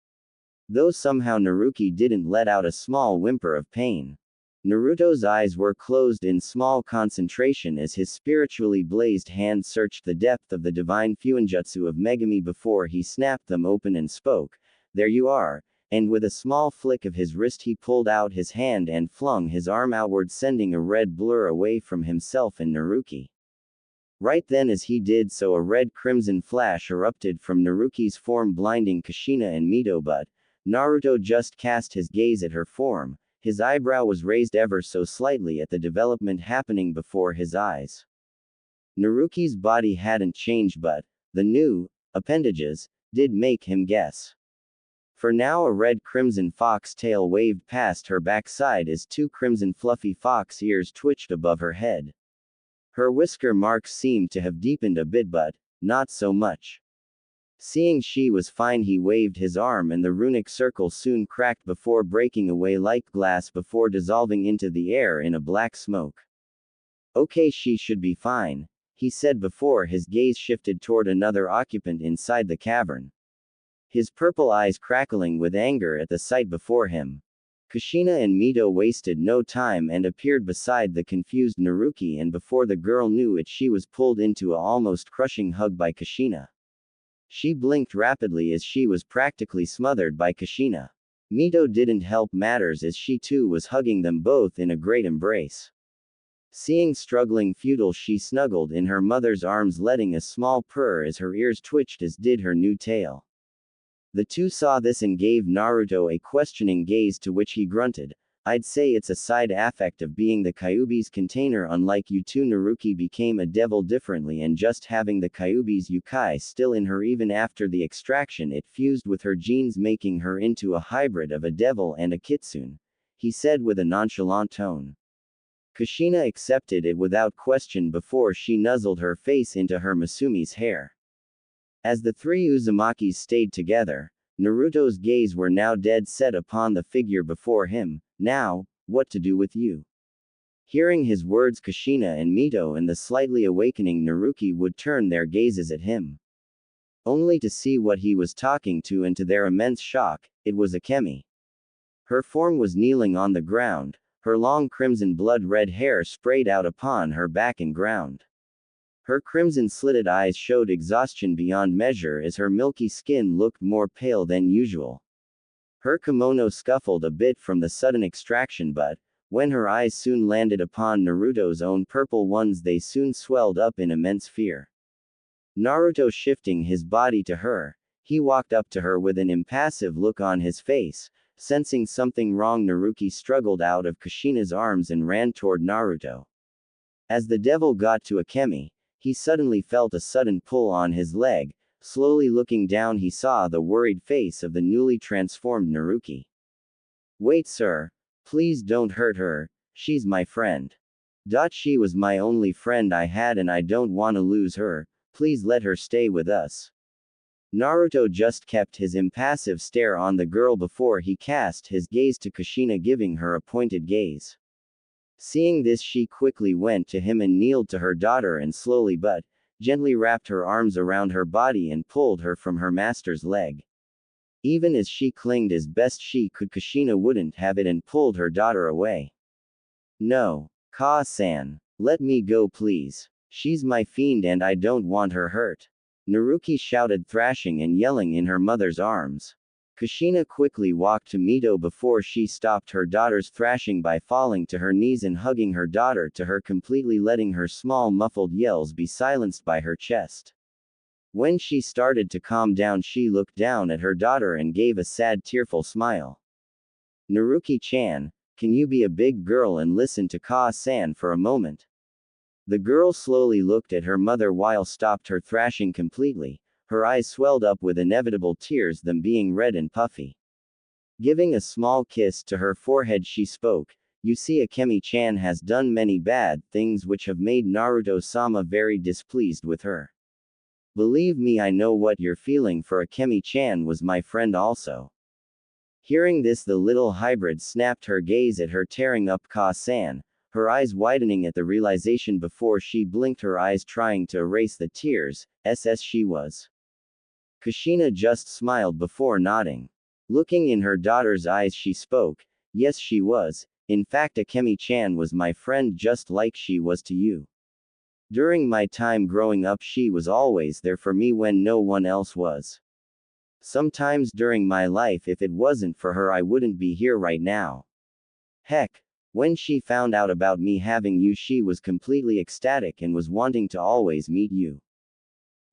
Though somehow Naruki didn't let out a small whimper of pain. Naruto's eyes were closed in small concentration as his spiritually blazed hand searched the depth of the divine fuinjutsu of Megami before he snapped them open and spoke, "There you are," and with a small flick of his wrist he pulled out his hand and flung his arm outward, sending a red blur away from himself and Naruki. Right then as he did so a red-crimson flash erupted from Naruki's form blinding Kushina and Mito but Naruto just cast his gaze at her form, his eyebrow was raised ever so slightly at the development happening before his eyes. Naruki's body hadn't changed but the new appendages did make him guess. For now a red-crimson fox tail waved past her backside as two crimson fluffy fox ears twitched above her head. Her whisker marks seemed to have deepened a bit but not so much. Seeing she was fine he waved his arm and the runic circle soon cracked before breaking away like glass before dissolving into the air in a black smoke. Okay, she should be fine, he said before his gaze shifted toward another occupant inside the cavern. His purple eyes crackling with anger at the sight before him. Kushina and Mito wasted no time and appeared beside the confused Naruki and before the girl knew it she was pulled into a almost crushing hug by Kushina. She blinked rapidly as she was practically smothered by Kushina. Mito didn't help matters as she too was hugging them both in a great embrace. Seeing struggling Feudal she snuggled in her mother's arms letting a small purr as her ears twitched as did her new tail. The two saw this and gave Naruto a questioning gaze to which he grunted, I'd say it's a side affect of being the Kyuubi's container unlike you two. Naruki became a devil differently and just having the Kyuubi's Yukai still in her even after the extraction it fused with her genes making her into a hybrid of a devil and a kitsune, he said with a nonchalant tone. Kushina accepted it without question before she nuzzled her face into her Masumi's hair. As the three Uzumakis stayed together, Naruto's gaze were now dead set upon the figure before him. Now, what to do with you? Hearing his words Kushina and Mito and the slightly awakening Naruki would turn their gazes at him. Only to see what he was talking to and to their immense shock, it was Akemi. Her form was kneeling on the ground, her long crimson blood-red hair sprayed out upon her back and ground. Her crimson-slitted eyes showed exhaustion beyond measure as her milky skin looked more pale than usual. Her kimono scuffled a bit from the sudden extraction but, when her eyes soon landed upon Naruto's own purple ones they soon swelled up in immense fear. Naruto shifting his body to her, he walked up to her with an impassive look on his face, sensing something wrong Naruki struggled out of Kushina's arms and ran toward Naruto. As the devil got to Akemi, he suddenly felt a sudden pull on his leg. Slowly looking down he saw the worried face of the newly transformed Naruki. Wait sir, please don't hurt her, she's my friend. She was my only friend I had and I don't wanna lose her, please let her stay with us. Naruto just kept his impassive stare on the girl before he cast his gaze to Kushina giving her a pointed gaze. Seeing this she quickly went to him and kneeled to her daughter and slowly but gently wrapped her arms around her body and pulled her from her master's leg. Even as she clinged as best she could Kushina wouldn't have it and pulled her daughter away. No, Ka-san, let me go please. She's my fiend and I don't want her hurt. Naruki shouted thrashing and yelling in her mother's arms. Kushina quickly walked to Mito before she stopped her daughter's thrashing by falling to her knees and hugging her daughter to her completely letting her small muffled yells be silenced by her chest. When she started to calm down she looked down at her daughter and gave a sad tearful smile. Naruki-chan, can you be a big girl and listen to Ka-san for a moment? The girl slowly looked at her mother while stopped her thrashing completely. Her eyes swelled up with inevitable tears, them being red and puffy. Giving a small kiss to her forehead she spoke, you see Akemi-chan has done many bad things which have made Naruto-sama very displeased with her. Believe me I know what you're feeling for Akemi-chan was my friend also. Hearing this the little hybrid snapped her gaze at her tearing up Ka-san, her eyes widening at the realization before she blinked her eyes trying to erase the tears, as she was. Kushina just smiled before nodding. Looking in her daughter's eyes she spoke, yes she was, in fact Akemi-chan was my friend just like she was to you. During my time growing up she was always there for me when no one else was. Sometimes during my life if it wasn't for her I wouldn't be here right now. Heck, When she found out about me having you, she was completely ecstatic and was wanting to always meet you.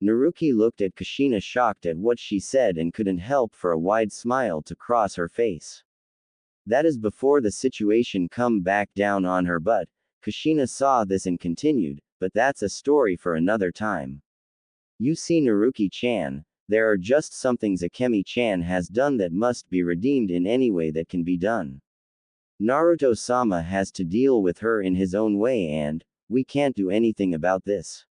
Naruki looked at Kushina, shocked at what she said, and couldn't help for a wide smile to cross her face. That is before the situation come back down on her, but Kushina saw this and continued, but that's a story for another time. You see, Naruki-chan, there are just some things Akemi-chan has done that must be redeemed in any way that can be done. Naruto-sama has to deal with her in his own way, and we can't do anything about this.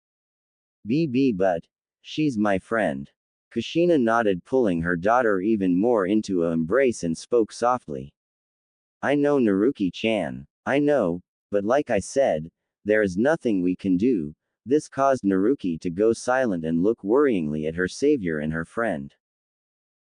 But she's my friend. Kushina nodded, pulling her daughter even more into an embrace, and spoke softly. I know, Naruki-chan. I know, but like I said, there is nothing we can do. This caused Naruki to go silent and look worryingly at her savior and her friend.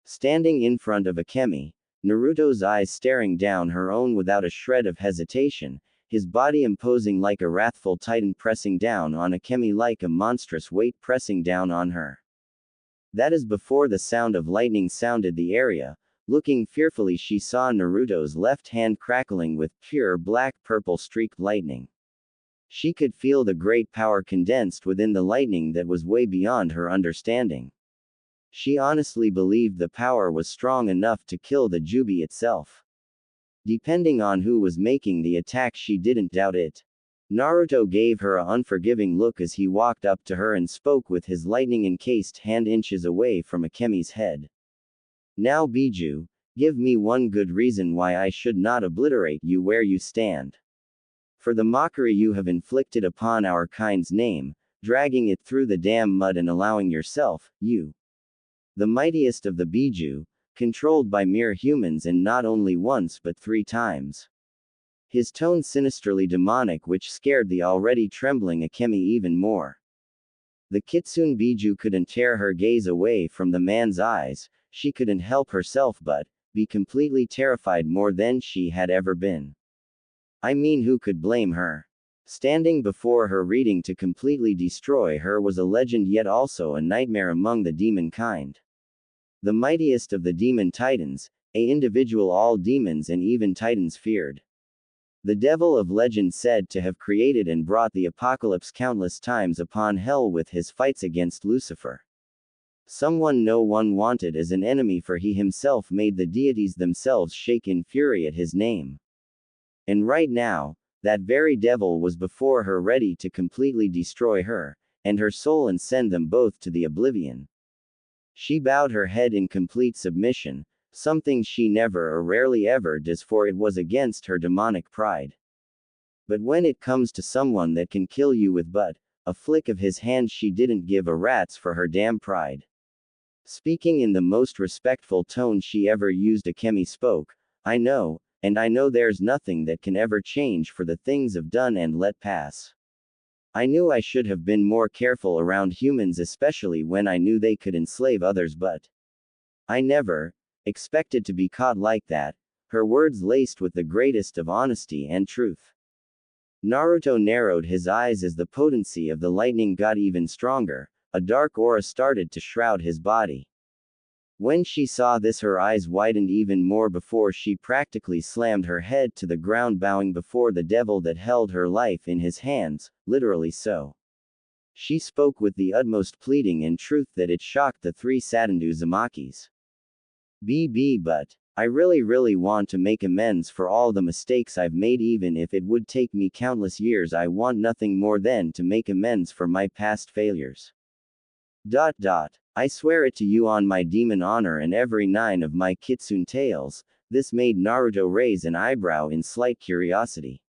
Standing in front of Akemi, Naruto's eyes staring down her own without a shred of hesitation, his body imposing like a wrathful titan, pressing down on Akemi like a monstrous weight pressing down on her. That is before the sound of lightning sounded the area. Looking fearfully, she saw Naruto's left hand crackling with pure black-purple streaked lightning. She could feel the great power condensed within the lightning that was way beyond her understanding. She honestly believed the power was strong enough to kill the Jubi itself. Depending on who was making the attack, she didn't doubt it. Naruto gave her an unforgiving look as he walked up to her and spoke with his lightning-encased hand inches away from Akemi's head. Now Biju, give me one good reason why I should not obliterate you where you stand. For the mockery you have inflicted upon our kind's name, dragging it through the damn mud and allowing yourself, you, the mightiest of the Biju, controlled by mere humans, and not only once but 3 times. His tone sinisterly demonic, which scared the already trembling Akemi even more. The Kitsune Biju couldn't tear her gaze away from the man's eyes. She couldn't help herself but be completely terrified, more than she had ever been. I mean, who could blame her? Standing before her, reading to completely destroy her, was a legend, yet also a nightmare among the demon kind. The mightiest of the demon titans, a individual all demons and even titans feared. The devil of legend, said to have created and brought the apocalypse countless times upon hell with his fights against Lucifer. Someone no one wanted as an enemy, for he himself made the deities themselves shake in fury at his name. And right now, that very devil was before her, ready to completely destroy her, and her soul, and send them both to the oblivion. She bowed her head in complete submission, something she never or rarely ever does, for it was against her demonic pride. But when it comes to someone that can kill you with but a flick of his hand, she didn't give a rat's for her damn pride. Speaking in the most respectful tone she ever used, Akemi spoke. I know, and I know there's nothing that can ever change for the things I've done and let pass. I knew I should have been more careful around humans, especially when I knew they could enslave others, but I never expected to be caught like that. Her words laced with the greatest of honesty and truth. Naruto narrowed his eyes as the potency of the lightning got even stronger. A dark aura started to shroud his body. When she saw this, her eyes widened even more before she practically slammed her head to the ground, bowing before the devil that held her life in his hands, literally so. She spoke with the utmost pleading and truth that it shocked the 3 saddened Uzumakis. But I really want to make amends for all the mistakes I've made, even if it would take me countless years. I want nothing more than to make amends for my past failures. I swear it to you on my demon honor and every 9 of my kitsune tails. This made Naruto raise an eyebrow in slight curiosity.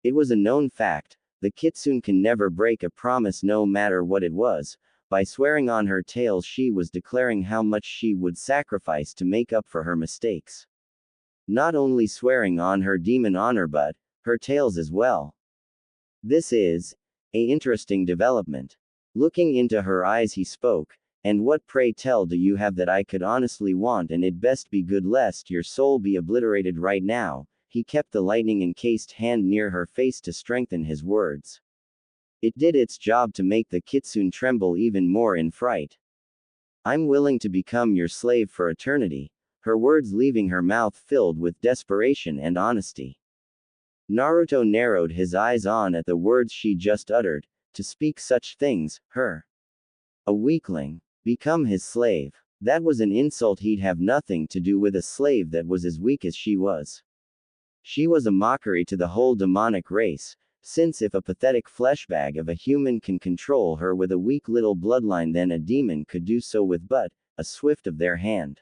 It was a known fact, the kitsune can never break a promise no matter what it was. By swearing on her tails, she was declaring how much she would sacrifice to make up for her mistakes. Not only swearing on her demon honor but her tails as well. This is a interesting development. Looking into her eyes, he spoke. And what, pray tell, do you have that I could honestly want? And it best be good, lest your soul be obliterated right now. He kept the lightning-encased hand near her face to strengthen his words. It did its job to make the kitsune tremble even more in fright. I'm willing to become your slave for eternity, her words leaving her mouth filled with desperation and honesty. Naruto narrowed his eyes on at the words she just uttered. To speak such things, her. A weakling. Become his slave. That was an insult he'd have nothing to do with a slave that was as weak as she was. She was a mockery to the whole demonic race, since if a pathetic fleshbag of a human can control her with a weak little bloodline, then a demon could do so with but a swift of their hand.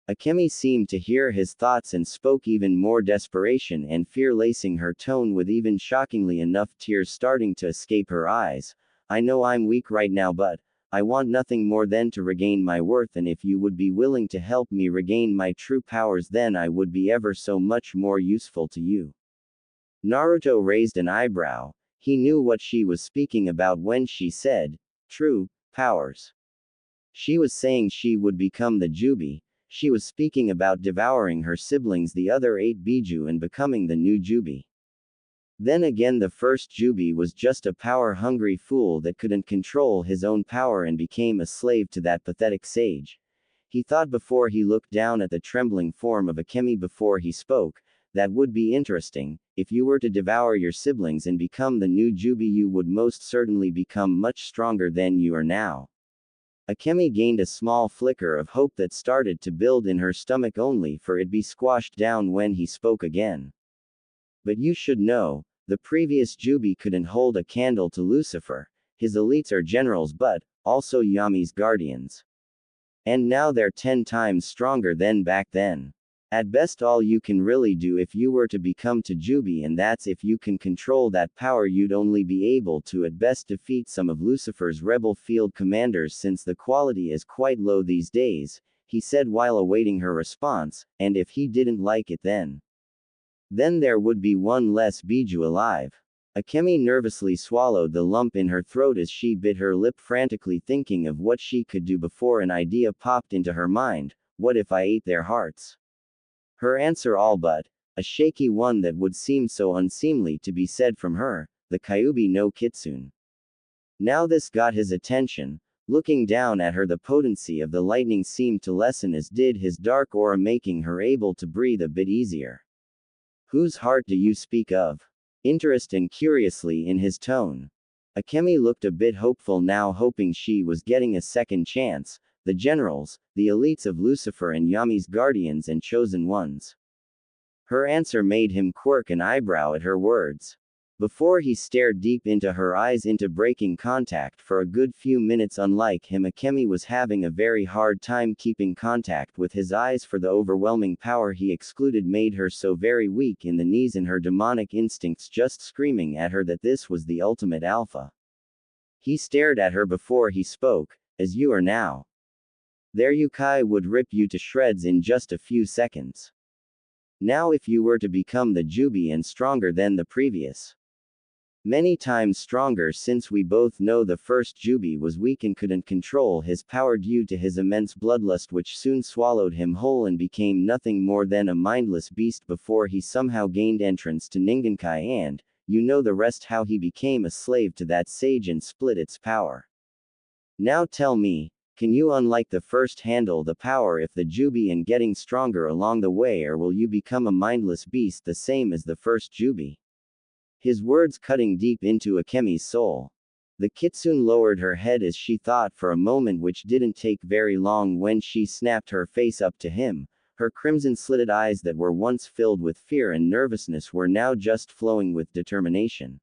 Akemi seemed to hear his thoughts and spoke even more desperation and fear lacing her tone with even shockingly enough tears starting to escape her eyes. I know I'm weak right now, but I want nothing more than to regain my worth, and if you would be willing to help me regain my true powers, then I would be ever so much more useful to you. Naruto raised an eyebrow. He knew what she was speaking about when she said, true powers. She was saying she would become the Jubi. She was speaking about devouring her siblings, the other 8 Biju, and becoming the new Jubi. Then again, the first Jubi was just a power-hungry fool that couldn't control his own power and became a slave to that pathetic sage. He thought before he looked down at the trembling form of Akemi before he spoke. That would be interesting. If you were to devour your siblings and become the new Jubi, you would most certainly become much stronger than you are now. Akemi gained a small flicker of hope that started to build in her stomach, only for it be squashed down when he spoke again. But you should know, the previous Jubi couldn't hold a candle to Lucifer. His elites are generals but also Yami's guardians. And now they're 10 times stronger than back then. At best, all you can really do if you were to become to Jubi, and that's if you can control that power, you'd only be able to at best defeat some of Lucifer's rebel field commanders, since the quality is quite low these days, he said while awaiting her response, and if he didn't like it then there would be one less Biju alive. Akemi nervously swallowed the lump in her throat as she bit her lip, frantically thinking of what she could do before an idea popped into her mind. What if I ate their hearts? Her answer all but a shaky one that would seem so unseemly to be said from her, the Kyuubi no Kitsune. Now this got his attention. Looking down at her, the potency of the lightning seemed to lessen, as did his dark aura, making her able to breathe a bit easier. Whose heart do you speak of? Interest and curiously in his tone. Akemi looked a bit hopeful now, hoping she was getting a second chance. The generals, the elites of Lucifer and Yami's guardians and chosen ones. Her answer made him quirk an eyebrow at her words. Before he stared deep into her eyes, into breaking contact for a good few minutes. Unlike him, Akemi was having a very hard time keeping contact with his eyes, for the overwhelming power he excluded made her so very weak in the knees, and her demonic instincts just screaming at her that this was the ultimate alpha. He stared at her before he spoke. As you are now. Their Yukai would rip you to shreds in just a few seconds. Now if you were to become the Jubi and stronger than the previous. Many times stronger, since we both know the first Jubi was weak and couldn't control his power due to his immense bloodlust, which soon swallowed him whole and became nothing more than a mindless beast before he somehow gained entrance to Ningenkai, and you know the rest, how he became a slave to that sage and split its power. Now tell me, can you, unlike the first, handle the power if the Jubi and getting stronger along the way, or will you become a mindless beast the same as the first Jubi? His words cutting deep into Akemi's soul. The Kitsune lowered her head as she thought for a moment, which didn't take very long when she snapped her face up to him. Her crimson-slitted eyes that were once filled with fear and nervousness were now just flowing with determination.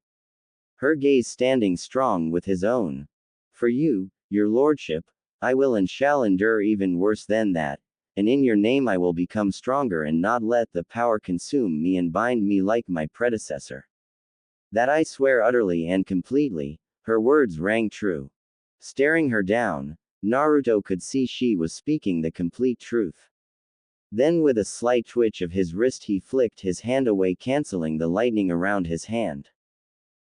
Her gaze standing strong with his own. For you, your lordship, I will and shall endure even worse than that, and in your name I will become stronger and not let the power consume me and bind me like my predecessor. That I swear utterly and completely. Her words rang true. Staring her down, Naruto could see she was speaking the complete truth. Then with a slight twitch of his wrist he flicked his hand away, canceling the lightning around his hand.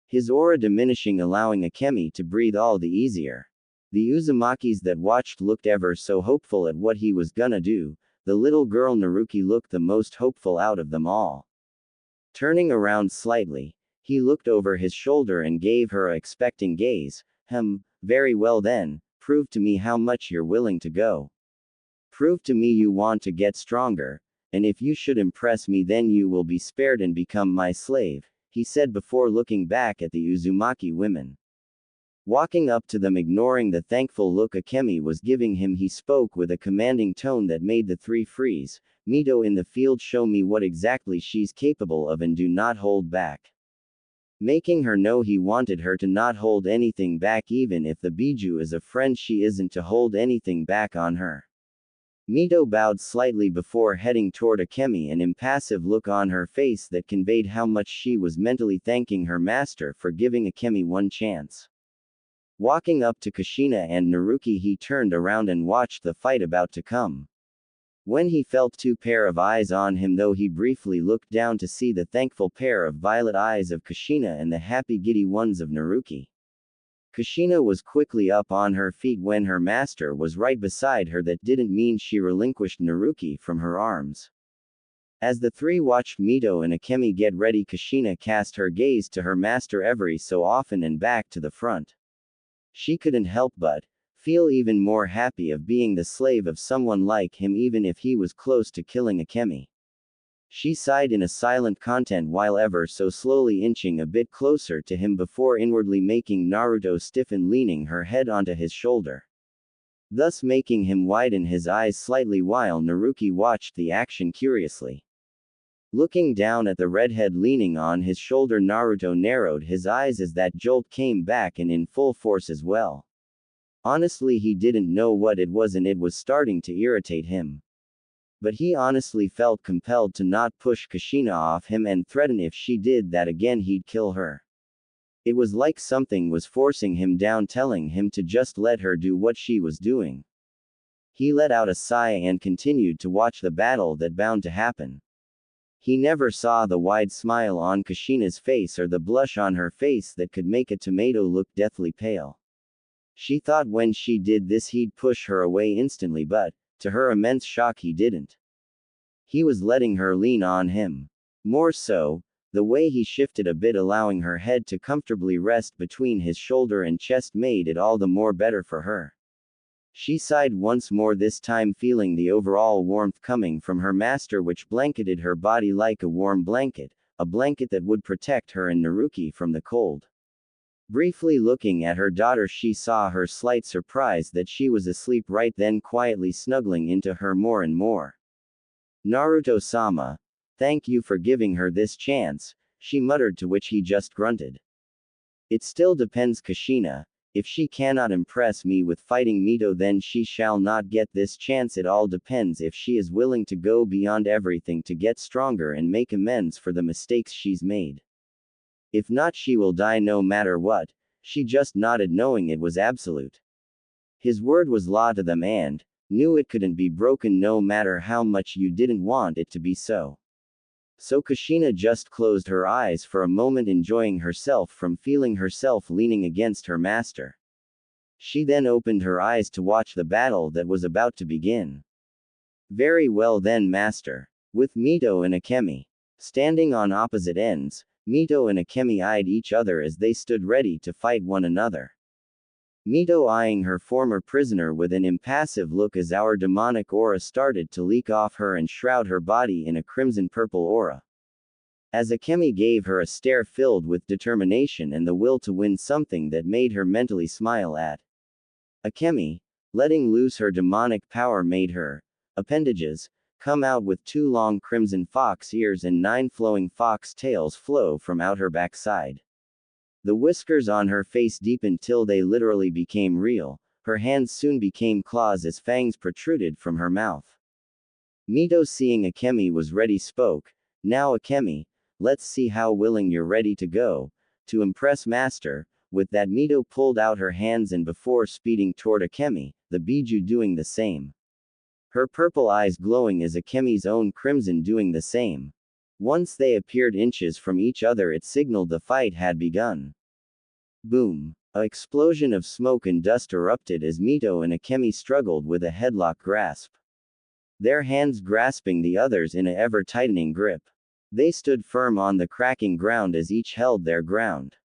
His aura diminishing, allowing Akemi to breathe all the easier. The Uzumakis that watched looked ever so hopeful at what he was gonna do. The little girl Naruki looked the most hopeful out of them all. Turning around slightly, he looked over his shoulder and gave her a expecting gaze. Very well then, prove to me how much you're willing to go. Prove to me you want to get stronger, and if you should impress me then you will be spared and become my slave, he said before looking back at the Uzumaki women. Walking up to them ignoring the thankful look Akemi was giving him, he spoke with a commanding tone that made the three freeze. Mito in the field, show me what exactly she's capable of and do not hold back. Making her know he wanted her to not hold anything back, even if the Biju is a friend, she isn't to hold anything back on her. Mito bowed slightly before heading toward Akemi, an impassive look on her face that conveyed how much she was mentally thanking her master for giving Akemi one chance. Walking up to Kushina and Naruki, he turned around and watched the fight about to come. When he felt two pair of eyes on him, though, he briefly looked down to see the thankful pair of violet eyes of Kushina and the happy giddy ones of Naruki. Kushina was quickly up on her feet when her master was right beside her. That didn't mean she relinquished Naruki from her arms. As the three watched Mito and Akemi get ready, Kushina cast her gaze to her master every so often and back to the front. She couldn't help but feel even more happy of being the slave of someone like him, even if he was close to killing Akemi. She sighed in a silent content while ever so slowly inching a bit closer to him before inwardly making Naruto stiffen, leaning her head onto his shoulder, thus making him widen his eyes slightly while Naruki watched the action curiously. Looking down at the redhead leaning on his shoulder, Naruto narrowed his eyes as that jolt came back and in full force as well. Honestly, he didn't know what it was and it was starting to irritate him. But he honestly felt compelled to not push Kushina off him and threaten if she did that again he'd kill her. It was like something was forcing him down, telling him to just let her do what she was doing. He let out a sigh and continued to watch the battle that bound to happen. He never saw the wide smile on Kushina's face or the blush on her face that could make a tomato look deathly pale. She thought when she did this he'd push her away instantly, but, to her immense shock, he didn't. He was letting her lean on him. More so, the way he shifted a bit, allowing her head to comfortably rest between his shoulder and chest, made it all the more better for her. She sighed once more, this time feeling the overall warmth coming from her master, which blanketed her body like a warm blanket, a blanket that would protect her and Naruki from the cold. Briefly looking at her daughter, she saw her slight surprise that she was asleep right then, quietly snuggling into her more and more. Naruto-sama, thank you for giving her this chance, she muttered, to which he just grunted. It still depends, Kushina. If she cannot impress me with fighting Mito, then she shall not get this chance. It all depends if she is willing to go beyond everything to get stronger and make amends for the mistakes she's made. If not, she will die no matter what. She just nodded, knowing it was absolute. His word was law to them and knew it couldn't be broken no matter how much you didn't want it to be so. So Kushina just closed her eyes for a moment, enjoying herself from feeling herself leaning against her master. She then opened her eyes to watch the battle that was about to begin. Very well then, master. With Mito and Akemi standing on opposite ends, Mito and Akemi eyed each other as they stood ready to fight one another. Mito eyeing her former prisoner with an impassive look as our demonic aura started to leak off her and shroud her body in a crimson-purple aura. As Akemi gave her a stare filled with determination and the will to win, something that made her mentally smile at Akemi, letting loose her demonic power made her appendages come out with 2 long crimson fox ears and 9 flowing fox tails flow from out her backside. The whiskers on her face deepened till they literally became real. Her hands soon became claws as fangs protruded from her mouth. Mito, seeing Akemi was ready, spoke. Now Akemi, let's see how willing you're ready to go, to impress master. With that, Mito pulled out her hands and before speeding toward Akemi, the Biju doing the same. Her purple eyes glowing as Akemi's own crimson doing the same. Once they appeared inches from each other, it signaled the fight had begun. Boom! An explosion of smoke and dust erupted as Mito and Akemi struggled with a headlock grasp, their hands grasping the others in a ever-tightening grip. They stood firm on the cracking ground as each held their ground.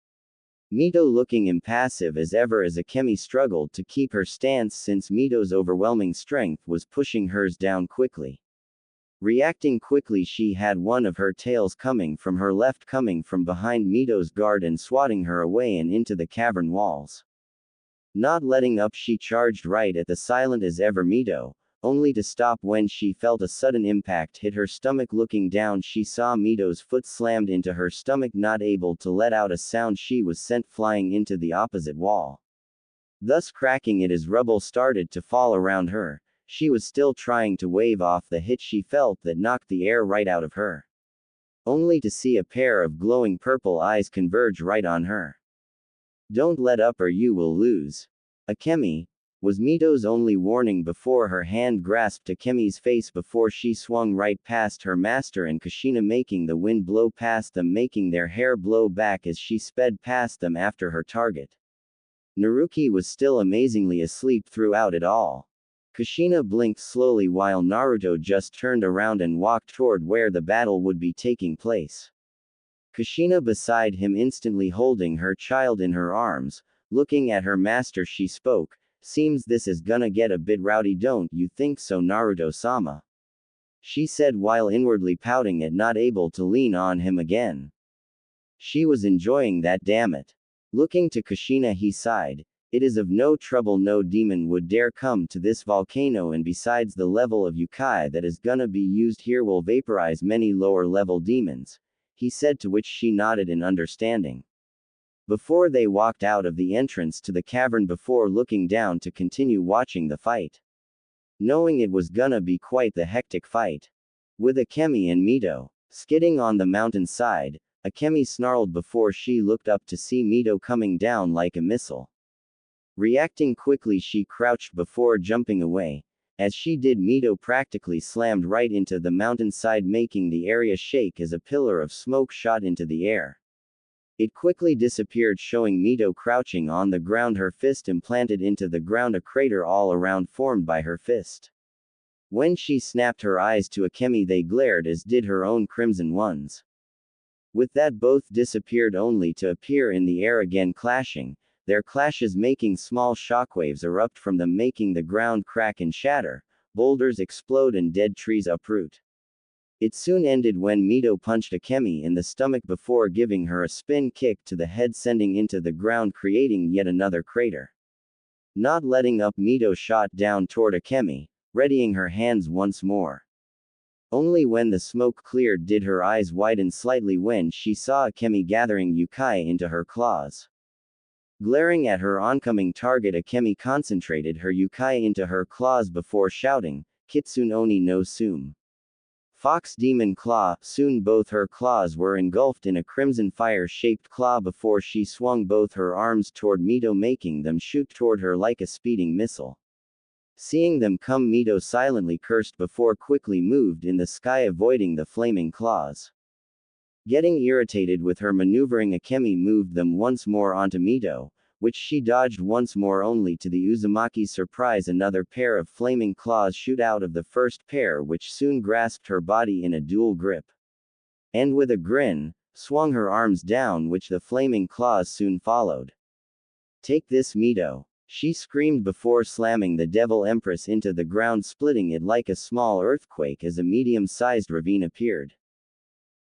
Mito looking impassive as ever as Akemi struggled to keep her stance, since Mito's overwhelming strength was pushing hers down quickly. Reacting quickly, she had one of her tails coming from her left, coming from behind Mito's guard and swatting her away and into the cavern walls. Not letting up, she charged right at the silent as ever Mito, only to stop when she felt a sudden impact hit her stomach. Looking down, she saw Mito's foot slammed into her stomach. Not able to let out a sound, she was sent flying into the opposite wall, thus cracking it as rubble started to fall around her. She was still trying to wave off the hit she felt that knocked the air right out of her, only to see a pair of glowing purple eyes converge right on her. "Don't let up or you will lose, Akemi," was Mito's only warning before her hand grasped Akemi's face before she swung right past her master and Kushina, making the wind blow past them, making their hair blow back as she sped past them after her target. Naruki was still amazingly asleep throughout it all. Kushina blinked slowly while Naruto just turned around and walked toward where the battle would be taking place. Kushina beside him, instantly holding her child in her arms. Looking at her master, she spoke, "Seems this is gonna get a bit rowdy, don't you think so, Naruto-sama?" she said while inwardly pouting at not able to lean on him again. She was enjoying that, damn it. Looking to Kushina, he sighed. "It is of no trouble, no demon would dare come to this volcano, and besides, the level of Yukai that is gonna be used here will vaporize many lower level demons," he said, to which she nodded in understanding. Before they walked out of the entrance to the cavern before looking down to continue watching the fight, knowing it was gonna be quite the hectic fight. With Akemi and Mito skidding on the mountainside, Akemi snarled before she looked up to see Mito coming down like a missile. Reacting quickly, she crouched before jumping away. As she did, Mito practically slammed right into the mountainside, making the area shake as a pillar of smoke shot into the air. It quickly disappeared, showing Mito crouching on the ground, her fist implanted into the ground, a crater all around formed by her fist. When she snapped her eyes to Akemi, they glared as did her own crimson ones. With that, both disappeared only to appear in the air again, clashing. Their clashes making small shockwaves erupt from them, making the ground crack and shatter, boulders explode and dead trees uproot. It soon ended when Mito punched Akemi in the stomach before giving her a spin kick to the head, sending into the ground, creating yet another crater. Not letting up, Mito shot down toward Akemi, readying her hands once more. Only when the smoke cleared did her eyes widen slightly when she saw Akemi gathering Yukai into her claws. Glaring at her oncoming target, Akemi concentrated her Yukai into her claws before shouting, "Kitsune Oni no Sume. Fox Demon Claw." Soon both her claws were engulfed in a crimson fire-shaped claw before she swung both her arms toward Mito, making them shoot toward her like a speeding missile. Seeing them come, Mito silently cursed before quickly moved in the sky, avoiding the flaming claws. Getting irritated with her maneuvering, Akemi moved them once more onto Mito, which she dodged once more, only to the Uzumaki's surprise another pair of flaming claws shoot out of the first pair, which soon grasped her body in a dual grip. And with a grin, swung her arms down, which the flaming claws soon followed. "Take this, Mito," she screamed before slamming the Devil Empress into the ground, splitting it like a small earthquake as a medium-sized ravine appeared.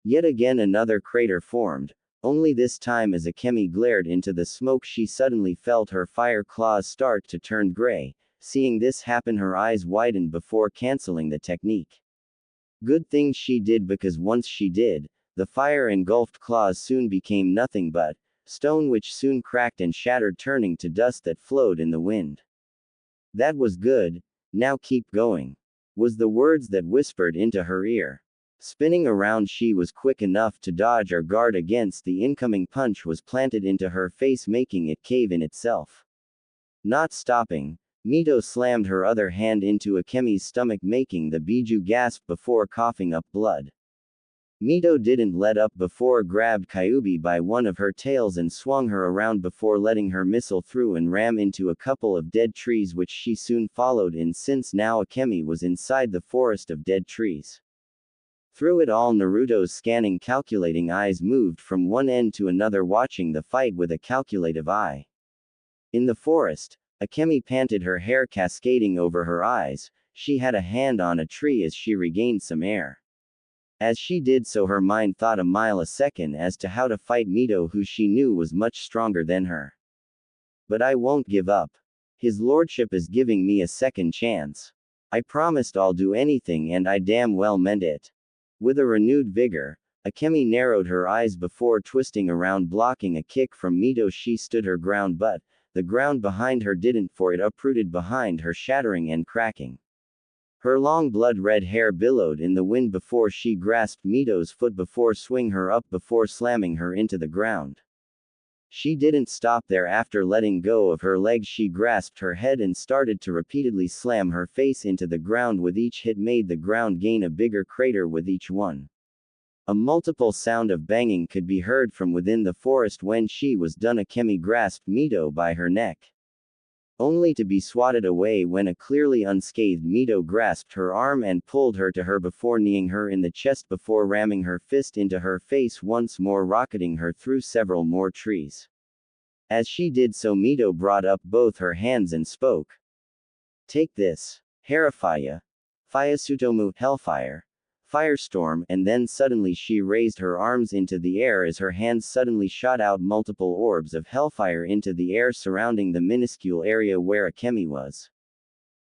Yet again another crater formed, only this time as Akemi glared into the smoke she suddenly felt her fire claws start to turn gray. Seeing this happen, her eyes widened before canceling the technique. Good thing she did, because once she did, the fire-engulfed claws soon became nothing but stone, which soon cracked and shattered, turning to dust that flowed in the wind. "That was good, now keep going," was the words that whispered into her ear. Spinning around, she was quick enough to dodge or guard against the incoming punch was planted into her face, making it cave in itself. Not stopping, Mito slammed her other hand into Akemi's stomach, making the Biju gasp before coughing up blood. Mito didn't let up before grabbed Kyubi by one of her tails and swung her around before letting her missile through and ram into a couple of dead trees, which she soon followed in, since now Akemi was inside the forest of dead trees. Through it all, Naruto's scanning, calculating eyes moved from one end to another, watching the fight with a calculative eye. In the forest, Akemi panted, her hair cascading over her eyes. she had a hand on a tree as she regained some air. As she did so, her mind thought a mile a second as to how to fight Mito, who she knew was much stronger than her. But I won't give up. His lordship is giving me a second chance. I promised I'll do anything, and I damn well meant it. With a renewed vigor, Akemi narrowed her eyes before twisting around, blocking a kick from Mito. She stood her ground, but the ground behind her didn't, for it uprooted behind her, shattering and cracking. Her long blood-red hair billowed in the wind before she grasped Mito's foot before swinging her up before slamming her into the ground. She didn't stop there. After letting go of her legs, she grasped her head and started to repeatedly slam her face into the ground. With each hit made the ground gain a bigger crater with each one. A multiple sound of banging could be heard from within the forest. When she was done, Akemi grasped Mito by her neck, only to be swatted away when a clearly unscathed Mito grasped her arm and pulled her to her before kneeing her in the chest before ramming her fist into her face once more, rocketing her through several more trees. As she did so, Mito brought up both her hands and spoke. "Take this. Harafaya. Fayasutomu, Hellfire. Firestorm," and then suddenly she raised her arms into the air as her hands suddenly shot out multiple orbs of hellfire into the air surrounding the minuscule area where Akemi was.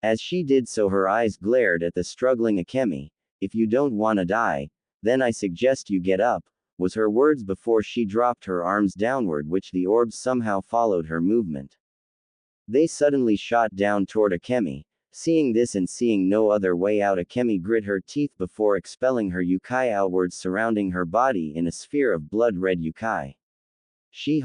As she did so, her eyes glared at the struggling Akemi. "If you don't wanna die, then I suggest you get up," was her words before she dropped her arms downward, which the orbs somehow followed her movement. They suddenly shot down toward Akemi. Seeing this and seeing no other way out, Akemi grit her teeth before expelling her yukai outwards, surrounding her body in a sphere of blood-red yukai. She